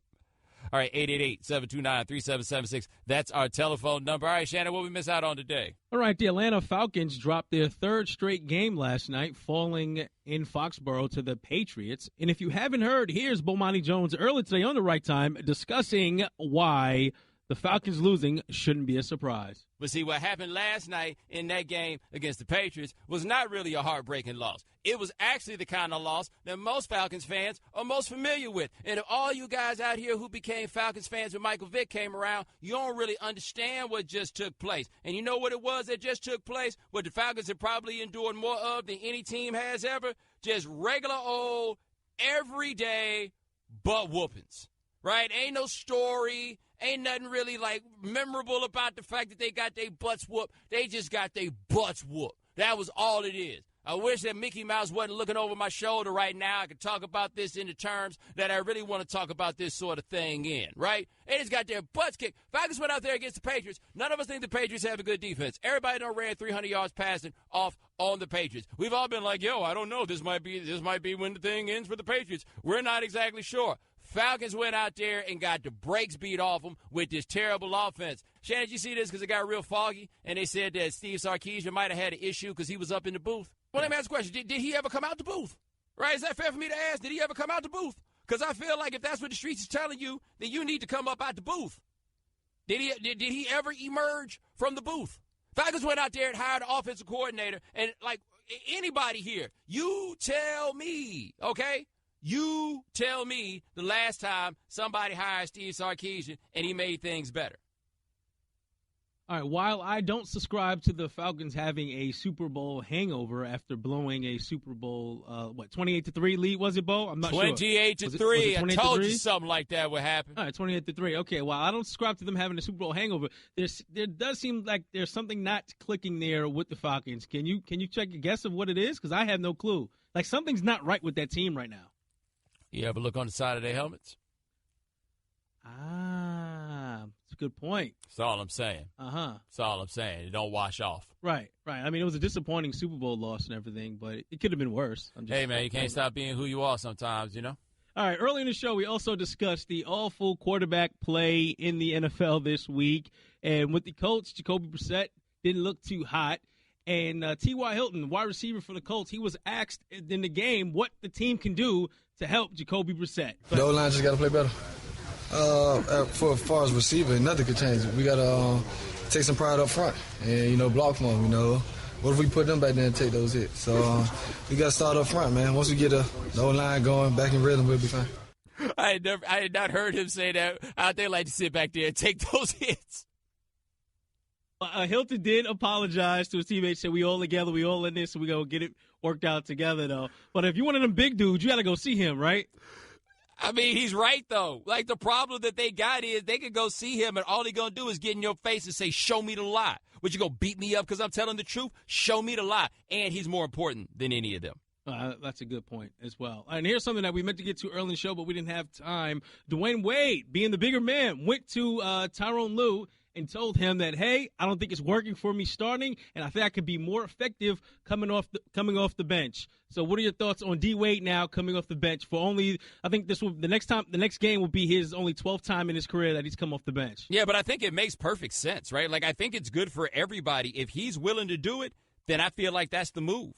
All right, 888-729-3776. That's our telephone number. All right, Shannon, what we miss out on today? All right, the Atlanta Falcons dropped their third straight game last night, falling in Foxborough to the Patriots. And if you haven't heard, here's Bomani Jones earlier today on The Right Time discussing why the Falcons losing shouldn't be a surprise. But see, what happened last night in that game against the Patriots was not really a heartbreaking loss. It was actually the kind of loss that most Falcons fans are most familiar with. And if all you guys out here who became Falcons fans when Michael Vick came around, you don't really understand what just took place. And you know what it was that just took place? What the Falcons have probably endured more of than any team has ever? Just regular old, everyday butt whoopings. Right? Ain't no story. Ain't nothing really, like, memorable about the fact that they got their butts whooped. They just got their butts whooped. That was all it is. I wish that Mickey Mouse wasn't looking over my shoulder right now. I could talk about this in the terms that I really want to talk about this sort of thing in, right? They just got their butts kicked. Falcons went out there against the Patriots. None of us think the Patriots have a good defense. Everybody done ran 300 yards passing off on the Patriots. We've all been like, yo, I don't know. This might be when the thing ends for the Patriots. We're not exactly sure. Falcons went out there and got the brakes beat off them with this terrible offense. Shannon, did you see this because it got real foggy? And they said that Steve Sarkisian might have had an issue because he was up in the booth. Well, let me ask a question. Did he ever come out the booth? Right? Is that fair for me to ask? Did he ever come out the booth? Because I feel like if that's what the streets is telling you, then you need to come up out the booth. Did he ever emerge from the booth? Falcons went out there and hired an offensive coordinator. And, like, anybody here, you tell me, okay? You tell me the last time somebody hired Steve Sarkisian and he made things better. All right, while I don't subscribe to the Falcons having a Super Bowl hangover after blowing a Super Bowl, 28-3 lead, was it, Bo? I'm not 28 sure. 28-3. I told you something like that would happen. All right, 28-3. Okay, while I don't subscribe to them having a Super Bowl hangover, there does seem like there's something not clicking there with the Falcons. Can you check a guess of what it is? Because I have no clue. Like, something's not right with that team right now. You ever look on the side of their helmets? That's a good point. That's all I'm saying. That's all I'm saying. It don't wash off. Right. I mean, it was a disappointing Super Bowl loss and everything, but it could have been worse. Hey, man, you can't stop being who you are sometimes, you know? All right, early in the show, we also discussed the awful quarterback play in the NFL this week. And with the Colts, Jacoby Brissett didn't look too hot. And T.Y. Hilton, wide receiver for the Colts, he was asked in the game what the team can do to help Jacoby Brissett. The O-line just got to play better. For as far as receiver, nothing could change. We got to take some pride up front and, block for them, What if we put them back there and take those hits? So we got to start up front, man. Once we get the O-line going, back in rhythm, we'll be fine. I had not heard him say that. They like to sit back there and take those hits. Hilton did apologize to his teammates, said we all together, we all in this, so we going to get it worked out together, though. But if you're one of them big dudes, you got to go see him, right? I mean, he's right, though. Like, the problem that they got is they can go see him, and all he going to do is get in your face and say, show me the lie. Would you go beat me up because I'm telling the truth? Show me the lie. And he's more important than any of them. That's a good point as well. And here's something that we meant to get to early in the show, but we didn't have time. Dwayne Wade, being the bigger man, went to Tyronn Lue and told him that, hey, I don't think it's working for me starting, and I think I could be more effective coming off the bench. So what are your thoughts on D. Wade now coming off the bench for only, I think the next game will be his only 12th time in his career that he's come off the bench. Yeah, but I think it makes perfect sense, right? Like, I think it's good for everybody. If he's willing to do it, then I feel like that's the move.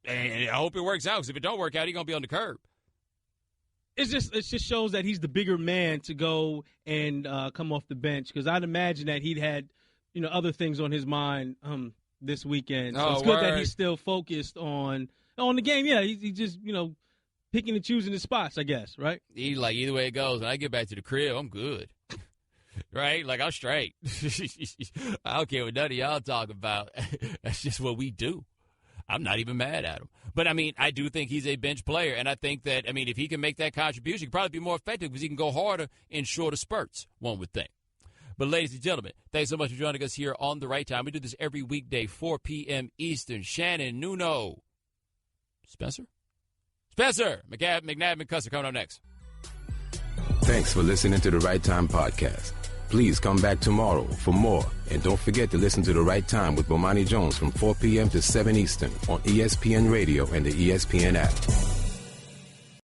And I hope it works out, because if it don't work out, he's going to be on the curb. it just shows that he's the bigger man to go and come off the bench, because I'd imagine that he'd had other things on his mind this weekend. So it's good that he's still focused on the game. Yeah, he's just picking and choosing his spots, I guess, right? Either way it goes, when I get back to the crib, I'm good. Right? Like, I'm straight. I don't care what none of y'all talk about. That's just what we do. I'm not even mad at him. But, I do think he's a bench player, and I think that, if he can make that contribution, he can probably be more effective because he can go harder in shorter spurts, one would think. But, ladies and gentlemen, thanks so much for joining us here on The Right Time. We do this every weekday, 4 p.m. Eastern. Shannon, Nuno, Spencer, McNabb, Custer coming up next. Thanks for listening to The Right Time podcast. Please come back tomorrow for more. And don't forget to listen to The Right Time with Bomani Jones from 4 p.m. to 7 Eastern on ESPN Radio and the ESPN app.